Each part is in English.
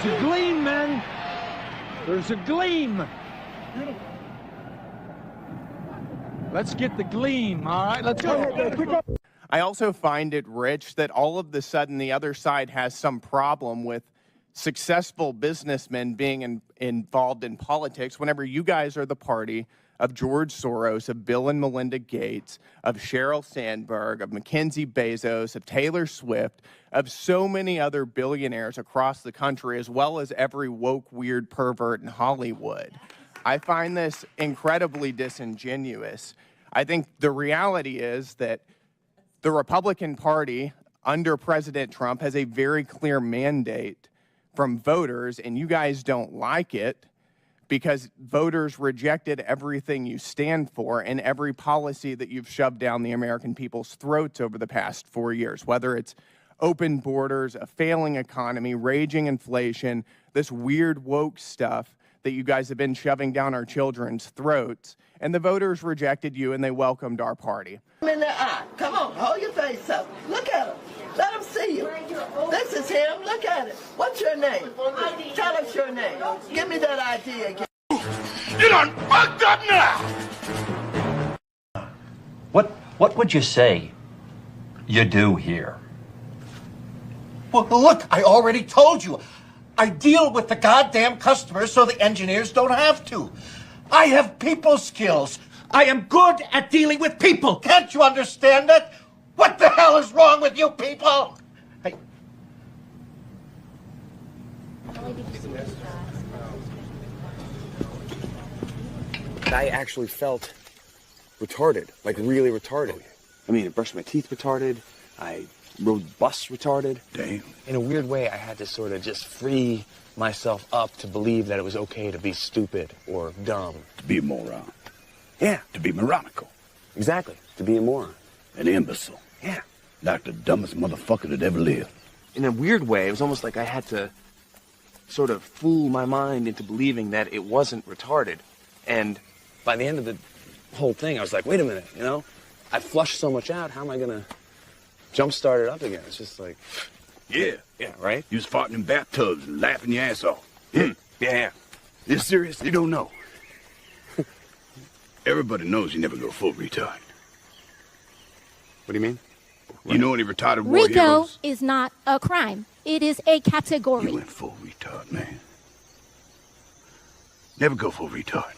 There's a gleam, man. There's a gleam. Let's get the gleam, all right? Let's go. I also find it rich that all of the sudden the other side has some problem with successful businessmen being involved in politics whenever you guys are the party of George Soros, of Bill and Melinda Gates, of Sheryl Sandberg, of Mackenzie Bezos, of Taylor Swift, of so many other billionaires across the country, as well as every woke, weird pervert in Hollywood. I find this incredibly disingenuous. I think the reality is that the Republican Party under President Trump has a very clear mandate from voters, and you guys don't like it because voters rejected everything you stand for and every policy that you've shoved down the American people's throats over the past 4 years, whether it's open borders, a failing economy, raging inflation, this weird woke stuff that you guys have been shoving down our children's throats. And the voters rejected you and they welcomed our party. In the eye. Come on, hold your face up. Look at him. Let him see you. This is him. Look at it. What's your name? Tell us your name. Give me that ID again. You done fucked up now! What would you say you do here? Well, look, I already told you. I deal with the goddamn customers so the engineers don't have to. I have people skills. I am good at dealing with people. Can't you understand that? What the hell is wrong with you people? Hey. I actually felt retarded, like really retarded. I mean, I brushed my teeth retarded. I rode bus retarded. Damn. In a weird way, I had to sort of just free myself up to believe that it was okay to be stupid or dumb. To be a moron. Yeah. To be moronical. Exactly. To be a moron. An imbecile. Yeah. Like the dumbest motherfucker that ever lived. In a weird way, it was almost like I had to sort of fool my mind into believing that it wasn't retarded. And by the end of the whole thing, I was like, wait a minute, you know? I flushed so much out, how am I going to jumpstart it up again? It's just like... Yeah. Yeah, right? You was farting in bathtubs and laughing your ass off. Yeah. You serious? You don't know. Everybody knows you never go full retard. What do you mean? You know any retarded war Rico heroes? is not a crime. It is a category. You went full retard, man. Never go full retard.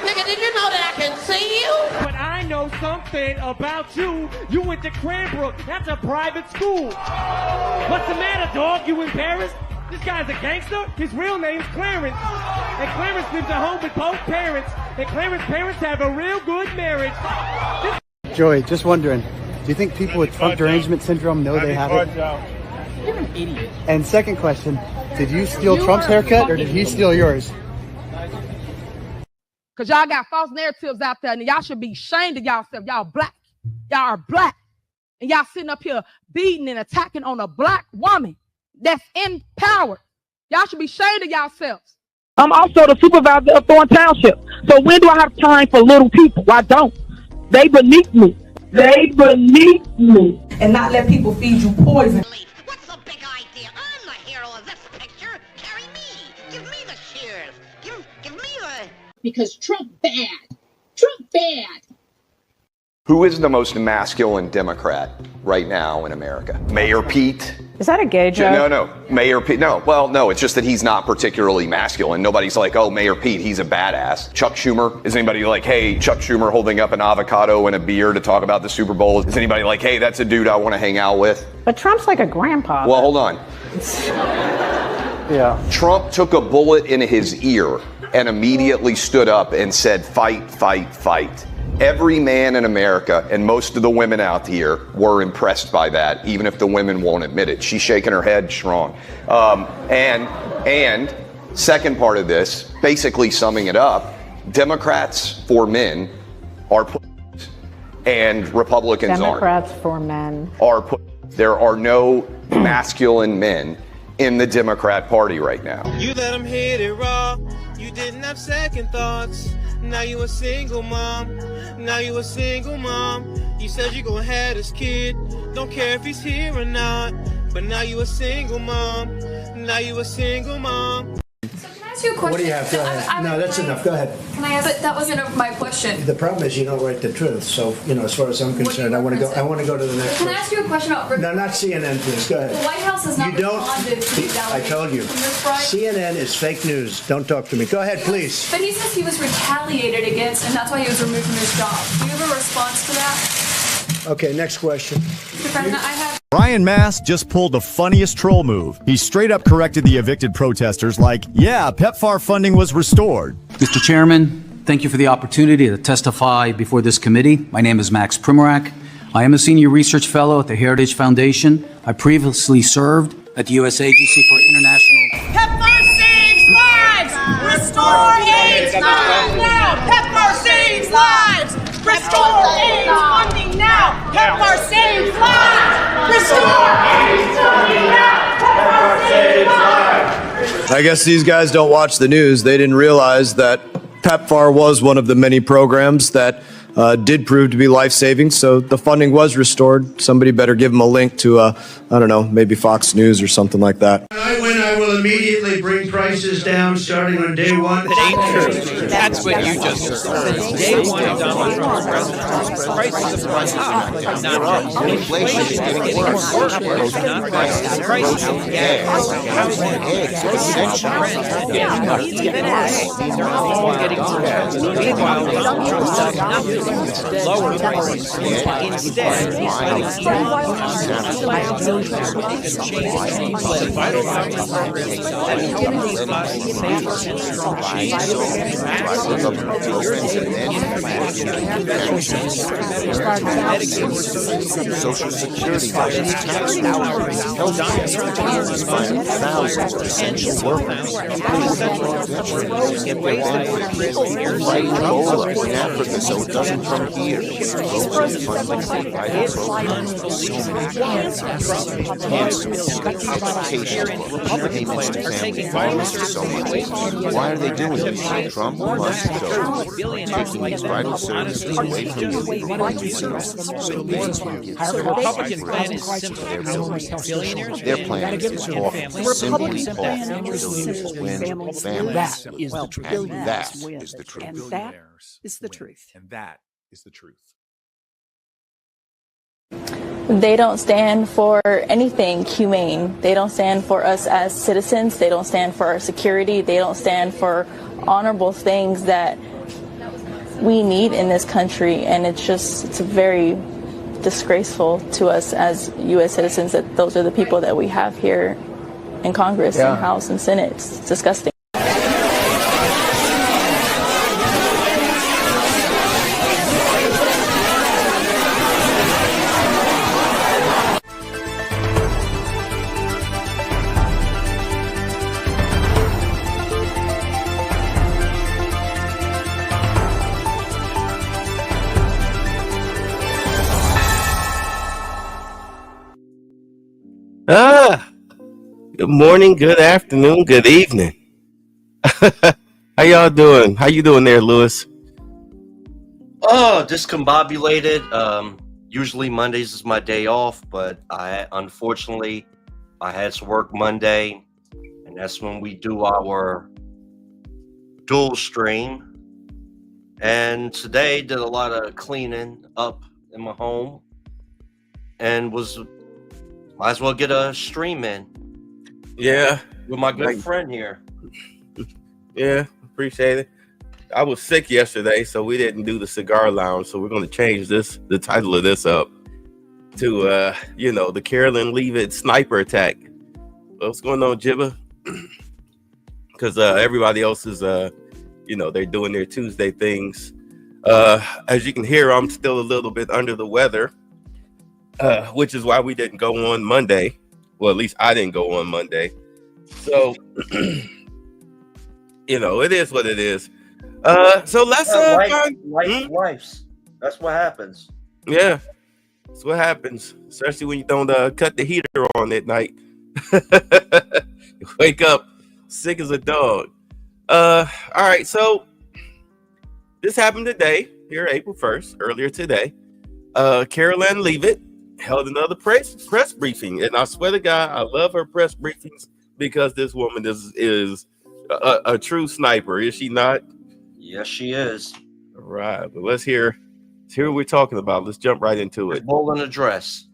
Nigga, did you know that I can see you? But I know something about you. You went to Cranbrook. That's a private school. What's the matter, dog? You in Paris? This guy's a gangster. His real name's Clarence. And Clarence lives at home with both parents. And Clarence's parents have a real good marriage. Joey, just wondering, do you think people with Trump derangement syndrome know they have it? You're an idiot. And second question, did you steal Trump's haircut or did he steal yours? Because y'all got false narratives out there, and y'all should be ashamed of yourself. Y'all black. Y'all are black. And y'all sitting up here beating and attacking on a black woman that's in power. Y'all should be ashamed of yourselves. I'm also the supervisor of Thorn Township. So when do I have time for little people? I don't. They beneath me. They beneath me. And not let people feed you poison. What's the big idea? I'm the hero of this picture. Carry me. Give me the shears. Give me the... Because Trump bad. Trump bad. Who is the most masculine Democrat right now in America? Mayor Pete? Is that a gay joke? No. Mayor Pete. No. Well, no, it's just that he's not particularly masculine. Nobody's like, oh, Mayor Pete, he's a badass. Chuck Schumer? Is anybody like, hey, Chuck Schumer holding up an avocado and a beer to talk about the Super Bowl? Is anybody like, hey, that's a dude I want to hang out with? But Trump's like a grandpa. Well, hold on. Yeah. Trump took a bullet in his ear and immediately stood up and said, fight, fight, fight. Every man in America and most of the women out here were impressed by that, even if the women won't admit it. She's shaking her head strong. And second part of this, basically summing it up, Democrats for men are pussies and Republicans Democrats for men are pussies. There are no masculine men in the Democrat Party right now. You let them hit it raw. You didn't have second thoughts. Now you a single mom. Now you a single mom. You said you gonna have this kid. Don't care if he's here or not. But now you a single mom. Now you a single mom. Ask you a question. What do you have? Go ahead. No, that's enough. Go ahead. Can I ask? But that wasn't my question. The problem is you don't write the truth. So, as far as I'm concerned, I want to go to the next Can I ask you a question about? No, not CNN, please. Go ahead. The White House has not responded to the I told you. CNN is fake news. Don't talk to me. Go ahead, please. But he says he was retaliated against, and that's why he was removed from his job. Do you have a response to that? Okay, next question. Mr. President, I have. Ryan Mass just pulled the funniest troll move. He straight up corrected the evicted protesters like, yeah, PEPFAR funding was restored. Mr. Chairman, thank you for the opportunity to testify before this committee. My name is Max Primorak. I am a senior research fellow at the Heritage Foundation. I previously served at the U.S. Agency for International... PEPFAR saves lives! Restore AIDS now! PEPFAR saves lives! Restore AIDS funding now! PEPFAR saves lives! Restore AIDS funding now! PEPFAR saves lives! I guess these guys don't watch the news. They didn't realize that PEPFAR was one of the many programs that did prove to be life-saving, so the funding was restored. Somebody better give them a link to, I don't know, maybe Fox News or something like that. I will immediately bring prices down starting on day one. It ain't true. That's what you just said. Day one of Donald Trump's presidency, prices have gone up, not down. Inflation is getting worse, not prices. Prices of gas, housing, rent, these are all getting worse. Meanwhile, Donald Trump does nothing. Lower prices. Instead, he's Social Security budgets, tax dollars, health care, is finding thousands of essential workers. Get Ebola in Africa so it doesn't come here. Payments to family farmers so much. Why are they doing this? Trump wants to go taking these vital services away from you so they can get the Republican plan is simply billionaires. Their plan is awful, simply awful. Billionaires win, families. And that is the truth. And that is the truth. And that is the truth. They don't stand for anything humane. They don't stand for us as citizens. They don't stand for our security. They don't stand for honorable things that we need in this country. And it's very disgraceful to us as U.S. citizens that those are the people that we have here in Congress and House and Senate. It's disgusting. Good morning, good afternoon, good evening. How y'all doing? How you doing there, Lewis? Oh, discombobulated. Usually Mondays is my day off, but unfortunately I had to work Monday, and that's when we do our dual stream. And today did a lot of cleaning up in my home, and might as well get a stream in. Yeah. With my good friend here. Yeah, appreciate it. I was sick yesterday, so we didn't do the Cigar Lounge. So we're going to change the title of this up to, the Carolyn Leavitt sniper attack. What's going on, Jibba? Because everybody else is, they're doing their Tuesday things. As you can hear, I'm still a little bit under the weather, which is why we didn't go on Monday. Well, at least I didn't go on Monday. So, it is what it is. So let's life. That's what happens. Yeah, that's what happens, especially when you don't cut the heater on at night. You wake up sick as a dog. All right, so this happened today, here April 1st, earlier today. Carolyn Leavitt held another press briefing, and I swear to God, I love her press briefings because this woman is a true sniper, is she not? Yes, she is. All right, but let's hear what we're talking about. Let's jump right into it. Bull in a dress.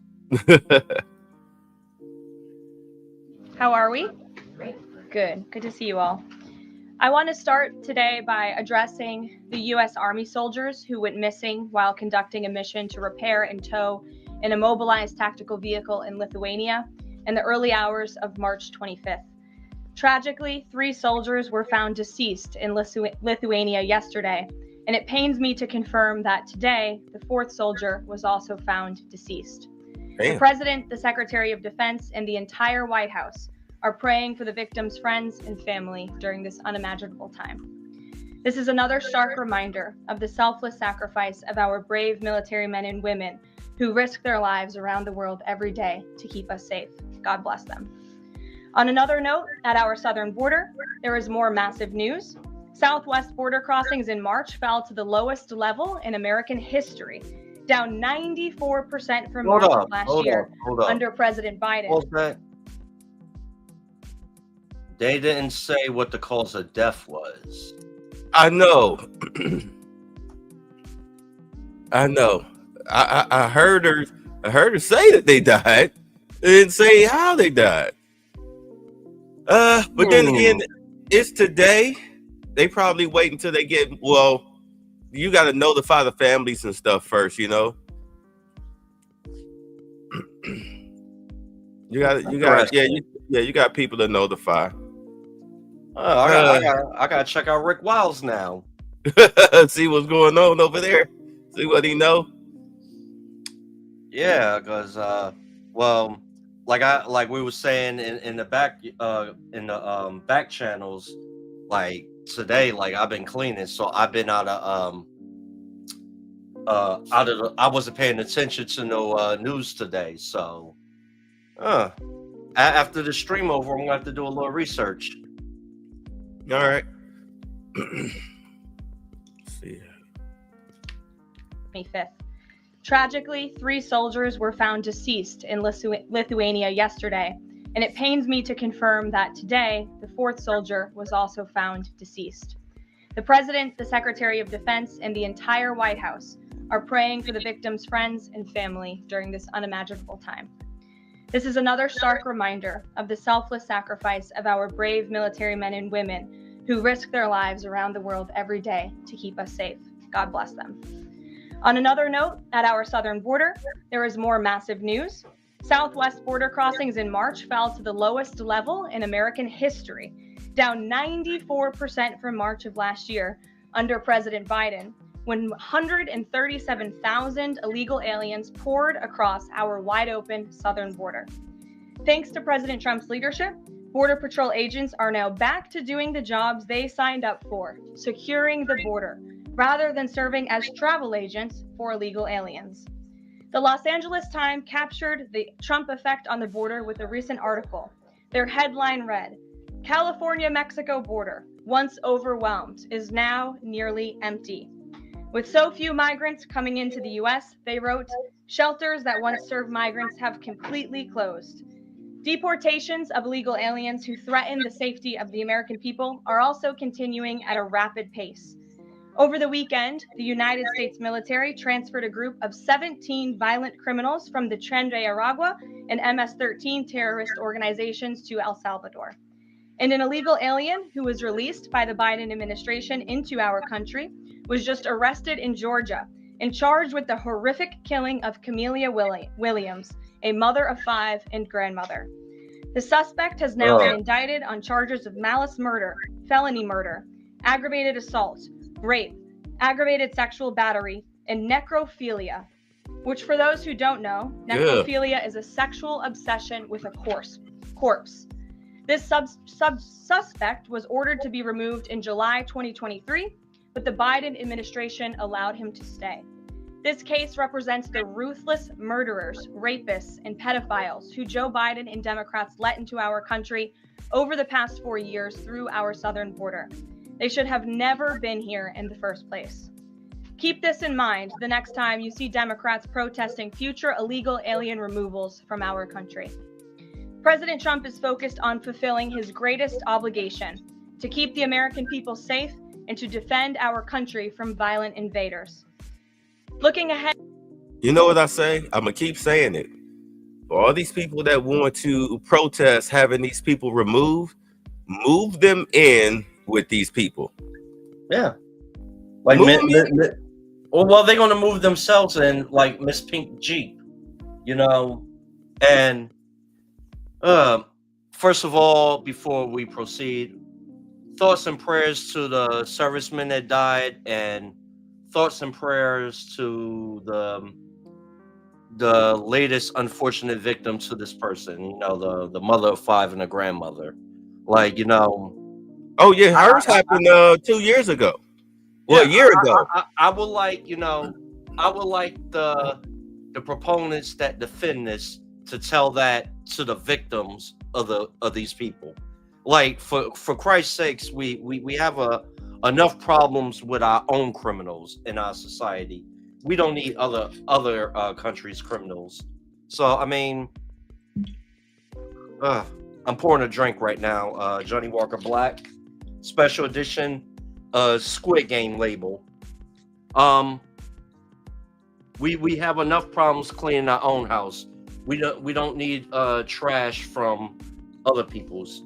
How are we? Good. Good to see you all. I want to start today by addressing the U.S. Army soldiers who went missing while conducting a mission to repair and tow an immobilized tactical vehicle in Lithuania in the early hours of March 25th. Tragically, 3 soldiers were found deceased in Lithuania yesterday, and it pains me to confirm that today, the 4th soldier was also found deceased. Damn. The President, the Secretary of Defense, and the entire White House are praying for the victims' friends and family during this unimaginable time. This is another stark reminder of the selfless sacrifice of our brave military men and women who risk their lives around the world every day to keep us safe. God bless them. On another note, at our southern border, there is more massive news. Southwest border crossings in March fell to the lowest level in American history, down 94% from March of last year under President Biden. Hold that. They didn't say what the cause of death was. I know. I know. I heard her say that they died. They didn't say how they died. But then again, it's today. They probably wait until they get, well, you got to notify the families and stuff first, you know. You got people to notify. I gotta check out Rick Wiles now. See what's going on over there. See what he know. Yeah, because well, like we were saying in the back channels, like today, like I've been cleaning, so I've been I wasn't paying attention to no news today, so after the stream over, I'm gonna have to do a little research. All right. Let's see. 25th. Tragically, 3 soldiers were found deceased in Lithuania yesterday, and it pains me to confirm that today, the 4th soldier was also found deceased. The President, the Secretary of Defense, and the entire White House are praying for the victims' friends and family during this unimaginable time. This is another stark reminder of the selfless sacrifice of our brave military men and women who risk their lives around the world every day to keep us safe. God bless them. On another note, at our southern border, there is more massive news. Southwest border crossings in March fell to the lowest level in American history, down 94% from March of last year under President Biden, when 137,000 illegal aliens poured across our wide-open southern border. Thanks to President Trump's leadership, Border Patrol agents are now back to doing the jobs they signed up for, securing the border, rather than serving as travel agents for illegal aliens. The Los Angeles Times captured the Trump effect on the border with a recent article. Their headline read, "California-Mexico border, once overwhelmed, is now nearly empty." With so few migrants coming into the U.S., they wrote, "Shelters that once served migrants have completely closed." Deportations of illegal aliens who threaten the safety of the American people are also continuing at a rapid pace. Over the weekend, the United States military transferred a group of 17 violent criminals from the Tren de Aragua and MS-13 terrorist organizations to El Salvador. And an illegal alien who was released by the Biden administration into our country was just arrested in Georgia and charged with the horrific killing of Camelia Williams, a mother of 5 and grandmother. The suspect has now been indicted on charges of malice murder, felony murder, aggravated assault, rape, aggravated sexual battery, and necrophilia, which for those who don't know, necrophilia is a sexual obsession with a corpse. This suspect was ordered to be removed in July 2023, but the Biden administration allowed him to stay. This case represents the ruthless murderers, rapists, and pedophiles who Joe Biden and Democrats let into our country over the past 4 years through our southern border. They should have never been here in the first place. Keep this in mind the next time you see Democrats protesting future illegal alien removals from our country. President Trump is focused on fulfilling his greatest obligation, to keep the American people safe and to defend our country from violent invaders. Looking ahead. You know what I say? I'm going to keep saying it. For all these people that want to protest having these people removed, move them in with these people. Yeah. Like, well, they're going to move themselves in, like Miss Pink Jeep, you know. And first of all, before we proceed, thoughts and prayers to the servicemen that died, and thoughts and prayers to the latest unfortunate victim to this person, you know, the mother of 5 and the grandmother. Like, you know. Oh, yeah, hers happened 2 years ago. Well, a year ago. I would like, you know, I would like the proponents that defend this to tell that to the victims of these people. Like, for Christ's sakes, we have enough problems with our own criminals in our society. We don't need other countries' criminals. So, I mean, I'm pouring a drink right now. Johnny Walker Black, special edition, Squid Game label. We have enough problems cleaning our own house. We don't need trash from other people's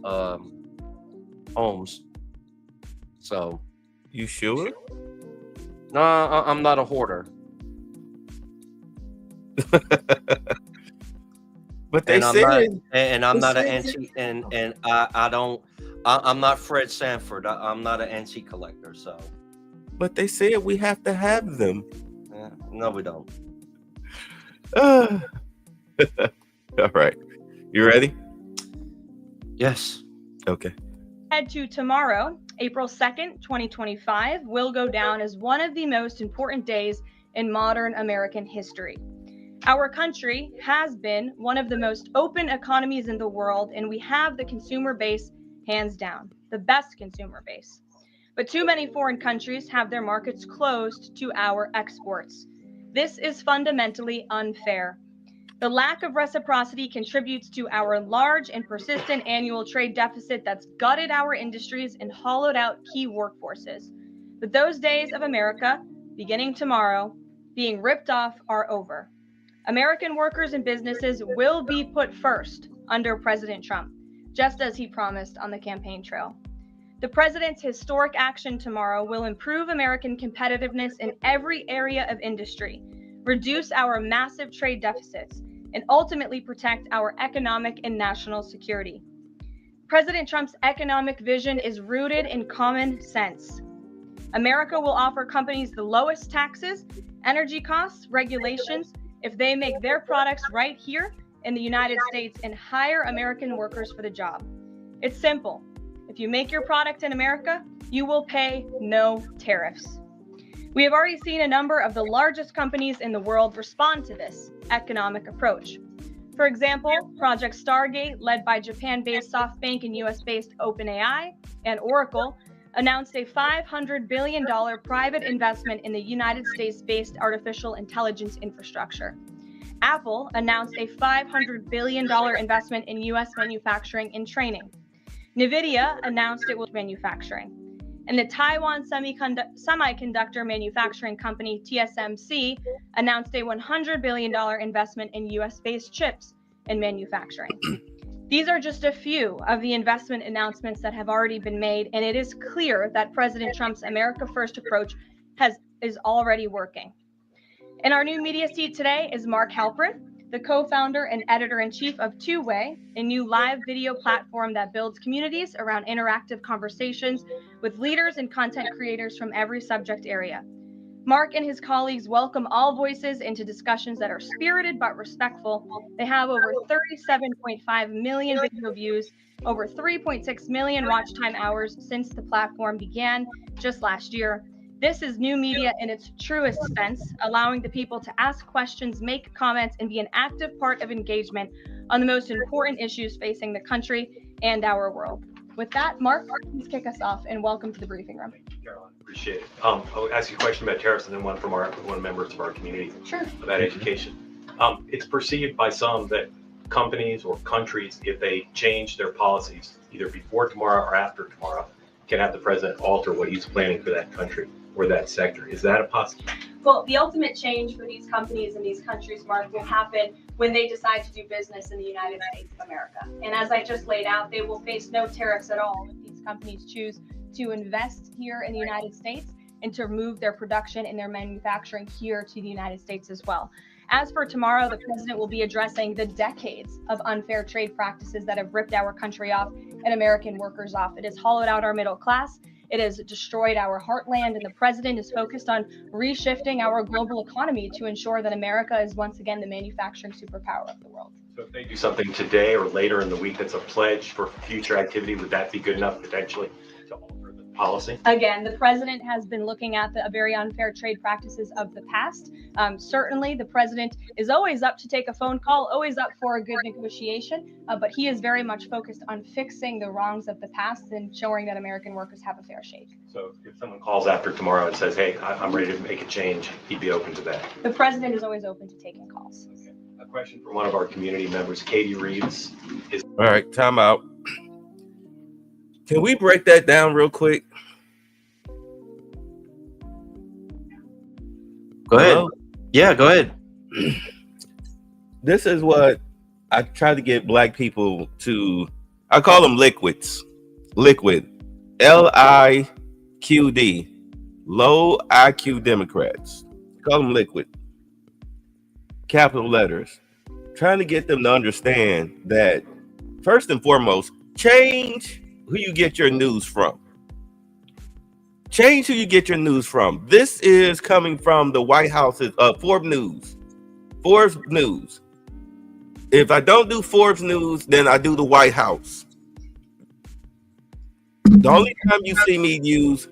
homes. So, you sure? No, I'm not a hoarder. But they said, I'm not an antique, and I'm not Fred Sanford. I'm not an antique collector. So, but they said we have to have them. No, we don't. All right, you ready? Yes. Okay. Head to tomorrow, April 2nd, 2025, will go down as one of the most important days in modern American history. Our country has been one of the most open economies in the world, and we have the consumer base hands down, the best consumer base. But too many foreign countries have their markets closed to our exports. This is fundamentally unfair. The lack of reciprocity contributes to our large and persistent annual trade deficit that's gutted our industries and hollowed out key workforces. But those days of America, beginning tomorrow, being ripped off are over. American workers and businesses will be put first under President Trump, just as he promised on the campaign trail. The president's historic action tomorrow will improve American competitiveness in every area of industry, reduce our massive trade deficits, and ultimately protect our economic and national security. President Trump's economic vision is rooted in common sense. America will offer companies the lowest taxes, energy costs, regulations, if they make their products right here in the United States and hire American workers for the job. It's simple. If you make your product in America, you will pay no tariffs. We have already seen a number of the largest companies in the world respond to this economic approach. For example, Project Stargate, led by Japan-based SoftBank and US-based OpenAI, and Oracle, announced a $500 billion private investment in the United States-based artificial intelligence infrastructure. Apple announced a $500 billion investment in US manufacturing and training. NVIDIA announced it will manufacturing. And the Taiwan semiconductor manufacturing company TSMC announced a $100 billion investment in US-based chips and manufacturing. These are just a few of the investment announcements that have already been made, and it is clear that President Trump's America First approach is already working. In our new media seat today is Mark Halperin, the co-founder and editor-in-chief of Two Way, a new live video platform that builds communities around interactive conversations with leaders and content creators from every subject area. Mark and his colleagues welcome all voices into discussions that are spirited but respectful. They have over 37.5 million video views, over 3.6 million watch time hours since the platform began just last year. This is new media in its truest sense, allowing the people to ask questions, make comments, and be an active part of engagement on the most important issues facing the country and our world. With that, Mark, please kick us off and welcome to the briefing room. Caroline, appreciate it. I'll ask you a question about tariffs and then one from one members of our community about education. It's perceived by some that companies or countries, if they change their policies either before tomorrow or after tomorrow, can have the president alter what he's planning for that country or that sector. Is that a possibility? Well, the ultimate change for these companies and these countries, Mark, will happen when they decide to do business in the United States of America. And as I just laid out, they will face no tariffs at all if these companies choose to invest here in the United States and to move their production and their manufacturing here to the United States as well. As for tomorrow, the president will be addressing the decades of unfair trade practices that have ripped our country off and American workers off. It has hollowed out our middle class. It has destroyed our heartland, and the president is focused on reshifting our global economy to ensure that America is once again the manufacturing superpower of the world. So if they do something today or later in the week that's a pledge for future activity, would that be good enough potentially to alter the policy? Again, the president has been looking at the very unfair trade practices of the past. Certainly, the president is always up to take a phone call, always up for a good negotiation, but he is very much focused on fixing the wrongs of the past and ensuring that American workers have a fair shake. So if someone calls after tomorrow and says, hey, I'm ready to make a change, he'd be open to that? The president is always open to taking calls. Okay. A question from one of our community members, Katie Reeves. All right, time out. Can we break that down real quick? Go ahead. Yeah, go ahead. This is what I try to get black people to. I call them liquids. Liquid. LIQD. Low IQ Democrats. Call them liquid. Capital letters. Trying to get them to understand that, first and foremost, change who you get your news from. Change who you get your news from. This is coming from the White House's Forbes News. Forbes News. If I don't do Forbes News, then I do the White House. The only time you see me use,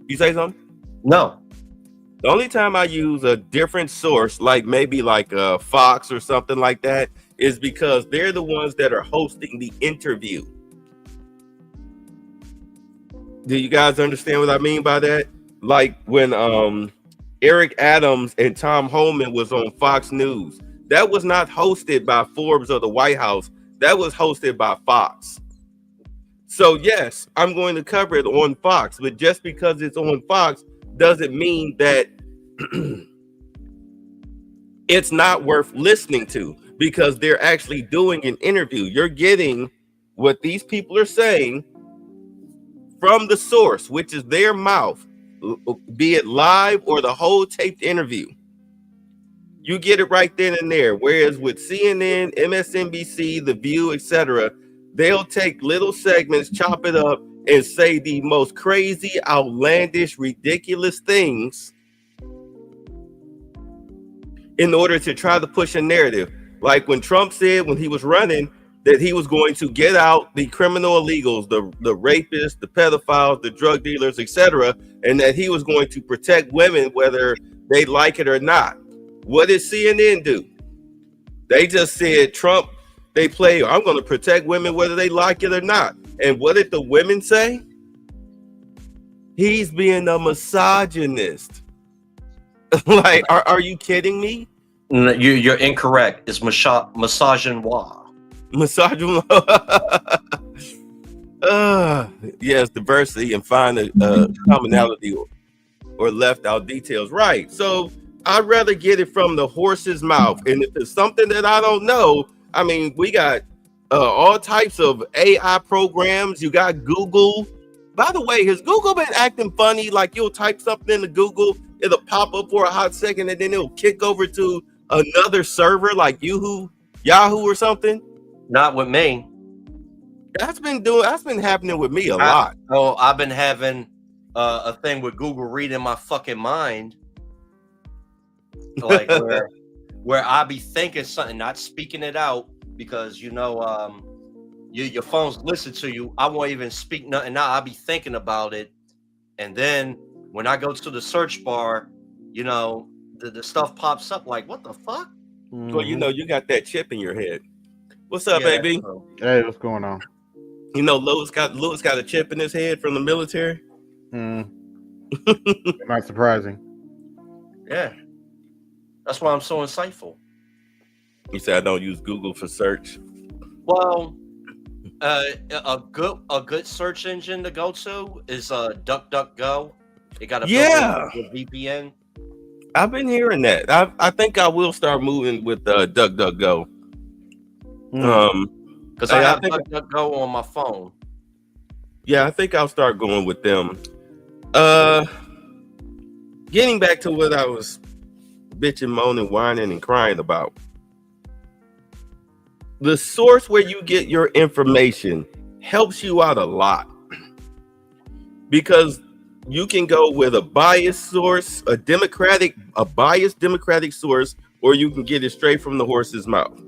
You say something? No. The only time I use a different source, like maybe like Fox or something like that, is because they're the ones that are hosting the interview. Do you guys understand what I mean by that? Like when Eric Adams and Tom Homan was on Fox News, that was not hosted by Forbes or the White House. That was hosted by Fox. So yes, I'm going to cover it on Fox, but just because it's on Fox doesn't mean that it's not worth listening to, because they're actually doing an interview. You're getting what these people are saying from the source, which is their mouth, be it live or the whole taped interview. You get it right then and there. Whereas with CNN, MSNBC, The View, etc., they'll take little segments, chop it up, and say the most crazy, outlandish, ridiculous things in order to try to push a narrative. Like when Trump said when he was running that he was going to get out the criminal illegals, the rapists, the pedophiles, the drug dealers, etc., and that he was going to protect women whether they like it or not. What did CNN do? They just said Trump, they play, I'm going to protect women whether they like it or not. And what did the women say? He's being a misogynist. Like, are you kidding me? No, you're incorrect. It's misogynoir. Yes, diversity and find a commonality or left out details. Right. So I'd rather get it from the horse's mouth. And if it's something that I don't know, I mean, we got all types of AI programs. You got Google. By the way, has Google been acting funny? Like you'll type something into Google, it'll pop up for a hot second, and then it'll kick over to another server like Yahoo or something. Not with me. That's been happening with me a lot. Oh, I've been having a thing with Google reading my fucking mind. Like where I be thinking something, not speaking it out, because you know your phones listen to you. I won't even speak nothing out. I'll be thinking about it. And then when I go to the search bar, you know, the stuff pops up like, what the fuck? Well, you know, you got that chip in your head. What's up, baby? Hey, what's going on? You know, Lewis got a chip in his head from the military. Not surprising. Yeah, that's why I'm so insightful. You said I don't use Google for search. Well, a good search engine to go to is DuckDuckGo. They got a VPN. I've been hearing that. I think I will start moving with DuckDuckGo. Because I have DuckDuckGo on my phone. Yeah, I think I'll start going with them. Getting back to what I was bitching, moaning, whining, and crying about. The source where you get your information helps you out a lot. Because you can go with a biased source, a biased Democratic source, or you can get it straight from the horse's mouth.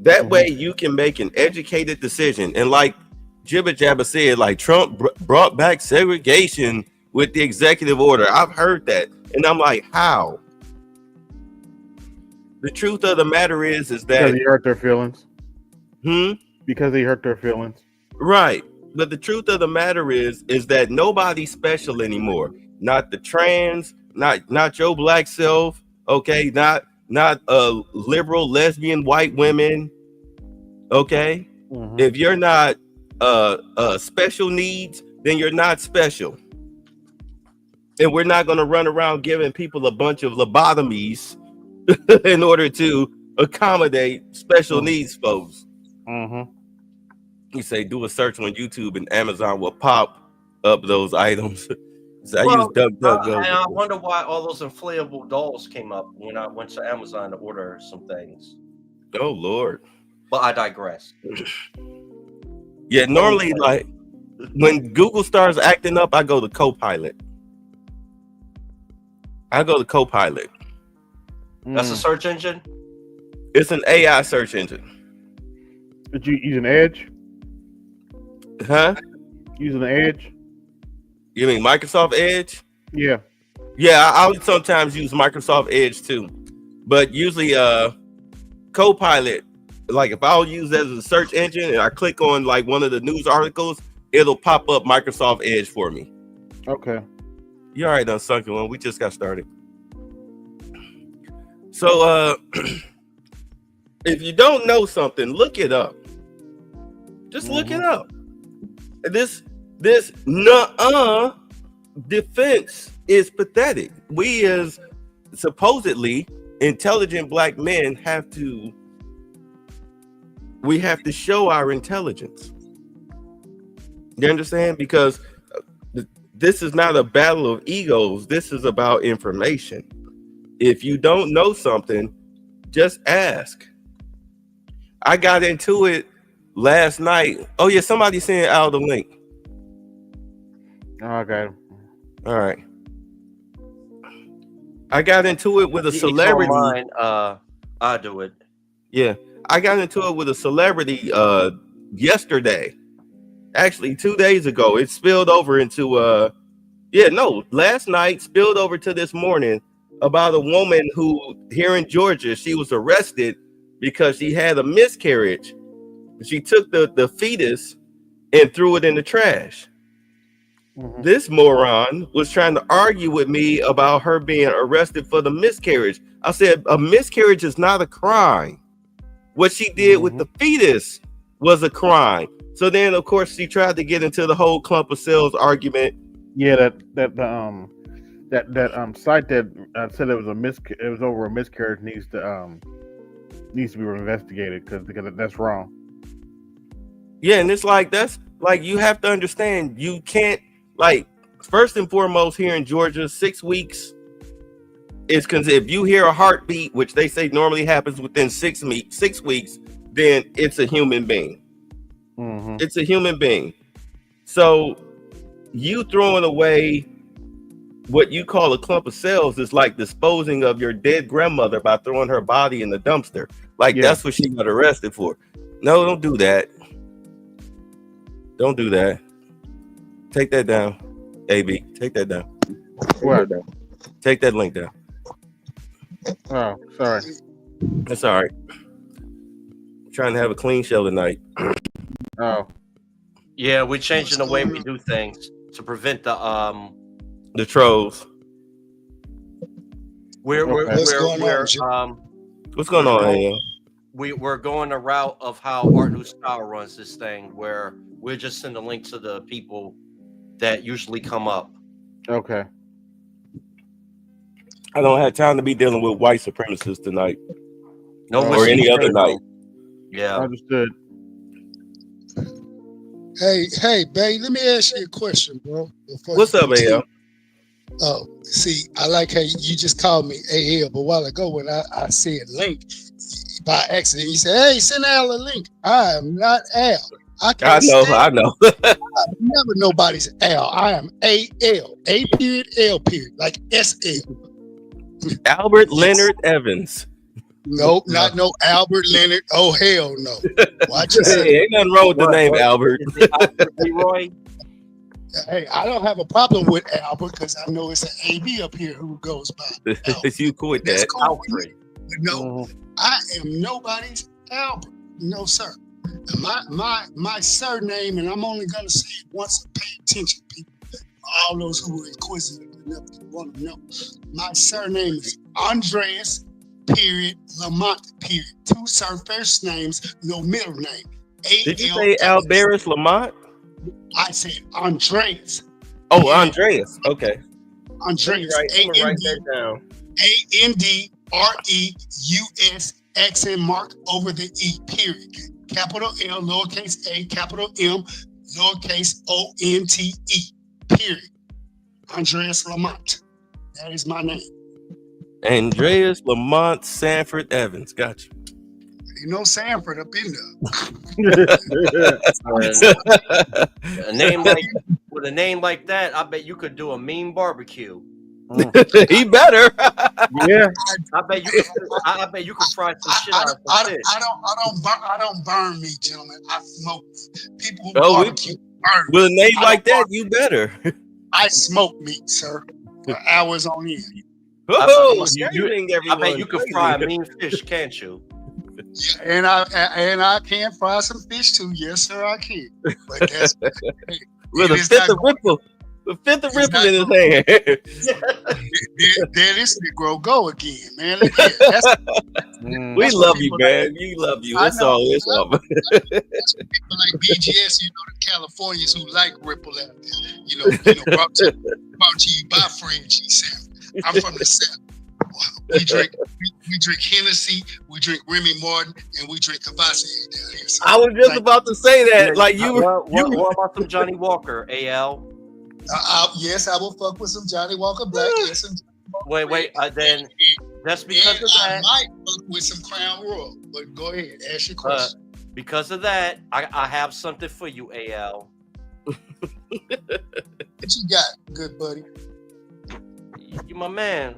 That way you can make an educated decision. And like Jibba Jabba said, like Trump brought back segregation with the executive order. I've heard that. And I'm like, how? The truth of the matter is that because he hurt their feelings. Because he hurt their feelings. Right. But the truth of the matter is that nobody's special anymore. Not the trans, not your black self, okay, not liberal, lesbian, white women. Okay. If you're not special needs, then you're not special. And we're not going to run around giving people a bunch of lobotomies in order to accommodate special needs folks. You say do a search on YouTube and Amazon will pop up those items. So I use DuckDuckGo. And I wonder why all those inflatable dolls came up when I went to Amazon to order some things. Oh Lord. But I digress. Yeah, normally like when Google starts acting up, I go to Copilot. That's a search engine? It's an AI search engine. Did you use an Edge? Huh? Using an Edge? You mean Microsoft Edge? Yeah. Yeah, I would sometimes use Microsoft Edge too. But usually Copilot, like if I'll use that as a search engine and I click on like one of the news articles, it'll pop up Microsoft Edge for me. Okay. You already done sunk one. We just got started. So if you don't know something, look it up. Just look it up. This defense is pathetic. We as supposedly intelligent black men have to show our intelligence. You understand? Because this is not a battle of egos. This is about information. If you don't know something, just ask. I got into it last night. Oh yeah, somebody sent out the link. Okay. All right. I got into it with a celebrity. I'll do it. Yeah, I got into it with a celebrity yesterday. Actually, 2 days ago. It spilled over into last night spilled over to this morning about a woman who here in Georgia, she was arrested because she had a miscarriage. She took the fetus and threw it in the trash. This moron was trying to argue with me about her being arrested for the miscarriage. I said, a miscarriage is not a crime. What she did with the fetus was a crime. So then, of course, she tried to get into the whole clump of cells argument. Yeah, that site that said it was it was over a miscarriage needs to be investigated because that's wrong. Yeah, and it's like that's like you have to understand you can't like first and foremost here in Georgia 6 weeks is because if you hear a heartbeat, which they say normally happens within 6 weeks, then it's a human being. It's a human being. So you throwing away what you call a clump of cells is like disposing of your dead grandmother by throwing her body in the dumpster. Like that's what she got arrested for. No, don't do that. Don't do that. Take that down. AB, take that down. What? Take that link down. Oh, sorry. That's all right. I'm trying to have a clean show tonight. Oh. Yeah, we're changing the way we do things to prevent the trolls. What's going on, AL? We're going the route of how Art New Style runs this thing, where we're just sending a link to the people that usually come up. Okay. I don't have time to be dealing with white supremacists tonight. No, or any other night. Yeah. Understood. Hey, babe, let me ask you a question, bro. What's up, AL? Oh, see, I like how you just called me AL, but a while ago when I said link by accident, you said, "Hey, send Al a link." I am not Al. I know. I'm never nobody's Al. I am AL. A period, L period, like SL. Albert Leonard Evans. Nope, not no Albert Leonard. Oh, hell no. Watch yourself. Hey, ain't nothing wrong with the name Albert. Leroy? Hey, I don't have a problem with Albert because I know it's an AB up here who goes by. You cool with that? Cool. But no, I am nobody's Albert. No, sir. My surname, and I'm only gonna say it once. Pay attention, people. All those who were inquisitive enough to want to know. My surname is Andreas. Period, Lamont, period. Two first names, no middle name. Did you say Alberus Lamont? I said Andreas. Oh, Andreas. Okay. Andreas. I'm gonna write that down. ANDREUS, accent mark over the E, period. Capital L, lowercase a, capital M, lowercase ONTE, period. Andreas Lamont. That is my name. Andreas Lamont Sanford Evans. Gotcha. You know Sanford up in there. With a name like that, I bet you could do a mean barbecue. He better. Yeah. I bet you could fry some shit out of some fish. I don't burn meat, gentlemen. I smoke meat. People who barbecue burn. With a name like that, you better. I smoke meat, sir. For hours on end. Oh, I bet you could fry a mean fish, can't you? And I can fry some fish too. Yes, sir, I can. But that's with a fifth of ripple. The fifth of ripple in his hand. There this Negro go again, man. We love you, man. You love you. That's all. It's all. People like BGS, the Californians who like Ripple out there. Brought to you by Fred G. Sam. I'm from the South. We drink Hennessy, we drink Remy Martin, and we drink Cavassier down here. So I was just about to say that. What about some Johnny Walker, AL? Yes, I will fuck with some Johnny Walker Black. Yes, wait. Then that's because of that. I might fuck with some Crown Royal. But go ahead, ask your question. Because of that, I have something for you, AL. What you got, good buddy? You my man,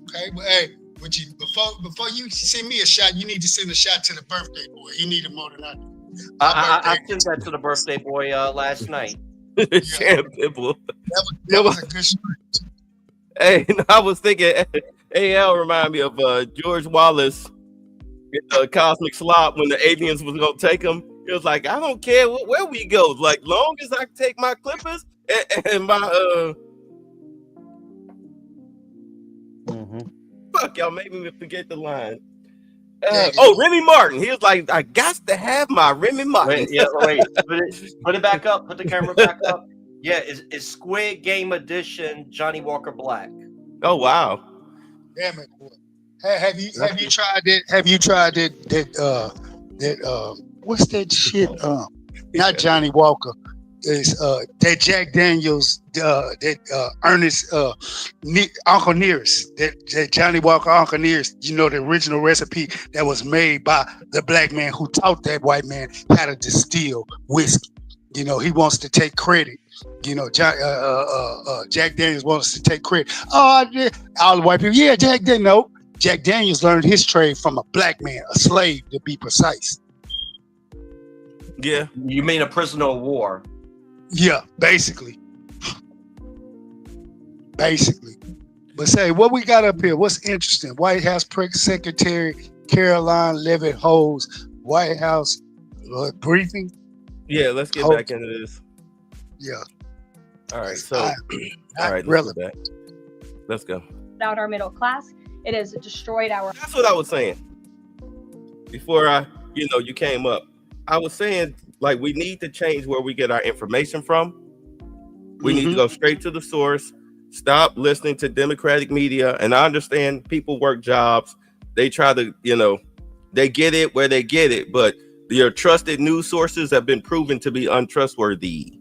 Okay, but hey, before you send me a shot, you need to send a shot to the birthday boy. He needed more than I do. I sent that to the birthday boy last night. Champ Pimple. That was a good story. Hey, I was thinking AL remind me of George Wallace in the Cosmic Slop when the aliens was gonna take him. It was like, I don't care where we go, like long as I take my clippers and my fuck y'all made me forget the line. Remy Martin. He was like, I got to have my Remy Martin. Wait. Put it back up. Put the camera back up. Yeah, it's Squid Game Edition Johnny Walker Black. Oh wow. Damn it, boy. Have you tried that? Have you tried that what's that shit? Not Johnny Walker. Is that Jack Daniels, that Ernest Uncle Nearest, that Johnny Walker Uncle Nearest, the original recipe that was made by the black man who taught that white man how to distill whiskey. He wants to take credit. Jack Daniels wants to take credit. Oh, all the white people, yeah, Jack Daniels. No, Jack Daniels learned his trade from a black man, a slave to be precise. Yeah. You mean a prisoner of war? Yeah, basically. But say, what we got up here? What's interesting? White House Press Secretary Caroline Levitt Ho's White House briefing. Yeah, let's get back into this. Yeah. All right. So, all right, let's go back. Let's go. Without our middle class, it has destroyed our. That's what I was saying. Before you came up, I was saying like we need to change where we get our information from. We need to go straight to the source. Stop listening to Democratic media. And I understand people work jobs. They try to, they get it where they get it, but your trusted news sources have been proven to be untrustworthy.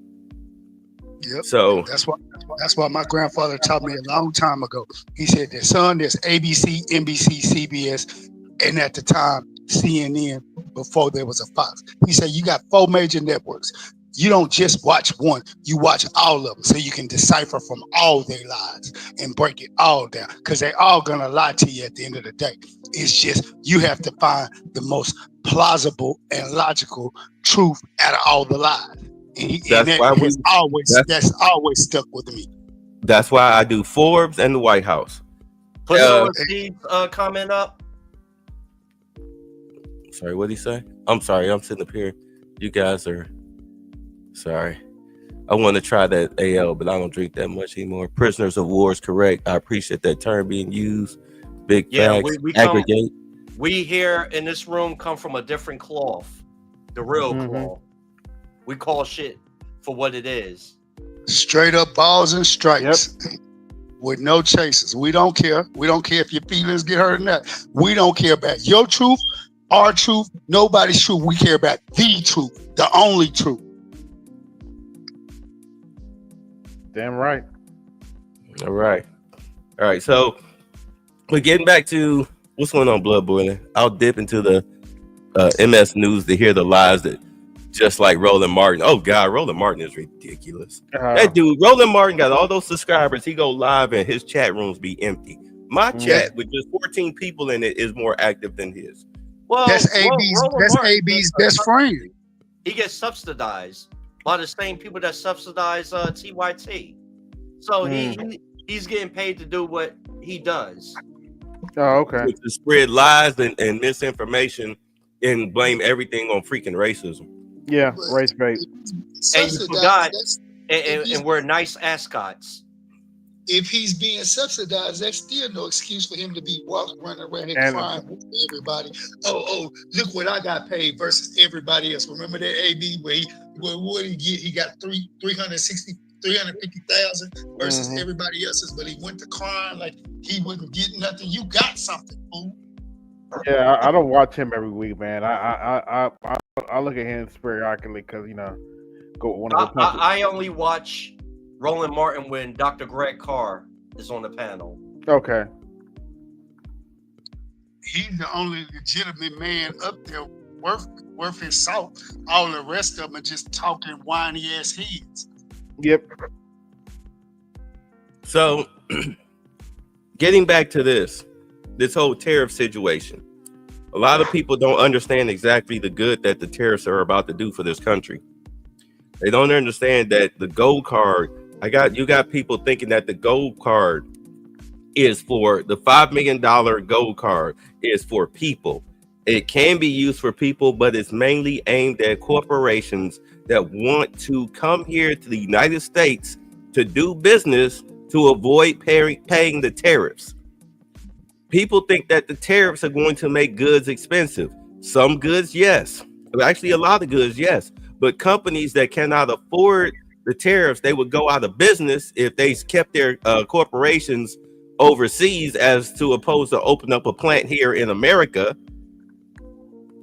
Yep. So that's why my grandfather taught me a long time ago. He said that, son, there's ABC, NBC, CBS, and at the time CNN before there was a Fox. He said you got 4 major networks. You don't just watch one, you watch all of them so you can decipher from all their lies and break it all down, because they all gonna lie to you at the end of the day. It's just you have to find the most plausible and logical truth out of all the lies. That's always stuck with me. That's why I do Forbes and the White House. Put Steve's comment up. Sorry, what did he say? I'm sorry, I'm sitting up here. You guys are sorry. I want to try that AL, but I don't drink that much anymore. Prisoners of war is correct. I appreciate that term being used. Big facts. Aggregate. We here in this room come from a different cloth, the real cloth. We call shit for what it is. Straight up balls and strikes. Yep. With no chases. We don't care. We don't care if your feelings get hurt or not. We don't care about your truth, our truth, nobody's truth. We care about the truth, the only truth. Damn right. All right. So we're getting back to what's going on, Blood Boiling. I'll dip into the MS News to hear the lies that just like Roland Martin. Oh God, Roland Martin is ridiculous. That dude, Roland Martin, got all those subscribers. He go live and his chat rooms be empty. My chat with just 14 people in it is more active than his. Well, that's AB's best friend. He gets subsidized by the same people that subsidize TYT. So he's getting paid to do what he does. Oh, okay. To spread lies and misinformation and blame everything on freaking racism. Yeah, race bait. And you forgot, and we're nice ascots. If he's being subsidized, that's still no excuse for him to be running around and crying with everybody. Oh, look what I got paid versus everybody else. Remember that AB where what did he get? He got 350,000 versus everybody else's, but he went to crying like he wouldn't get nothing. You got something, fool. Yeah, I don't watch him every week, man. I look at him sporadically because I only watch Roland Martin when Dr. Greg Carr is on the panel. Okay. He's the only legitimate man up there worth his salt. All the rest of them are just talking whiny ass heads. Yep. So, getting back to this whole tariff situation, a lot of people don't understand exactly the good that the tariffs are about to do for this country. They don't understand that the gold card, you got people thinking that the gold card is for the $5 million gold card is for people. It can be used for people, but it's mainly aimed at corporations that want to come here to the United States to do business to avoid paying the tariffs. People think that the tariffs are going to make goods expensive. Some goods, yes. Actually, a lot of goods, yes. But companies that cannot afford the tariffs, they would go out of business if they kept their corporations overseas, as to opposed to open up a plant here in America,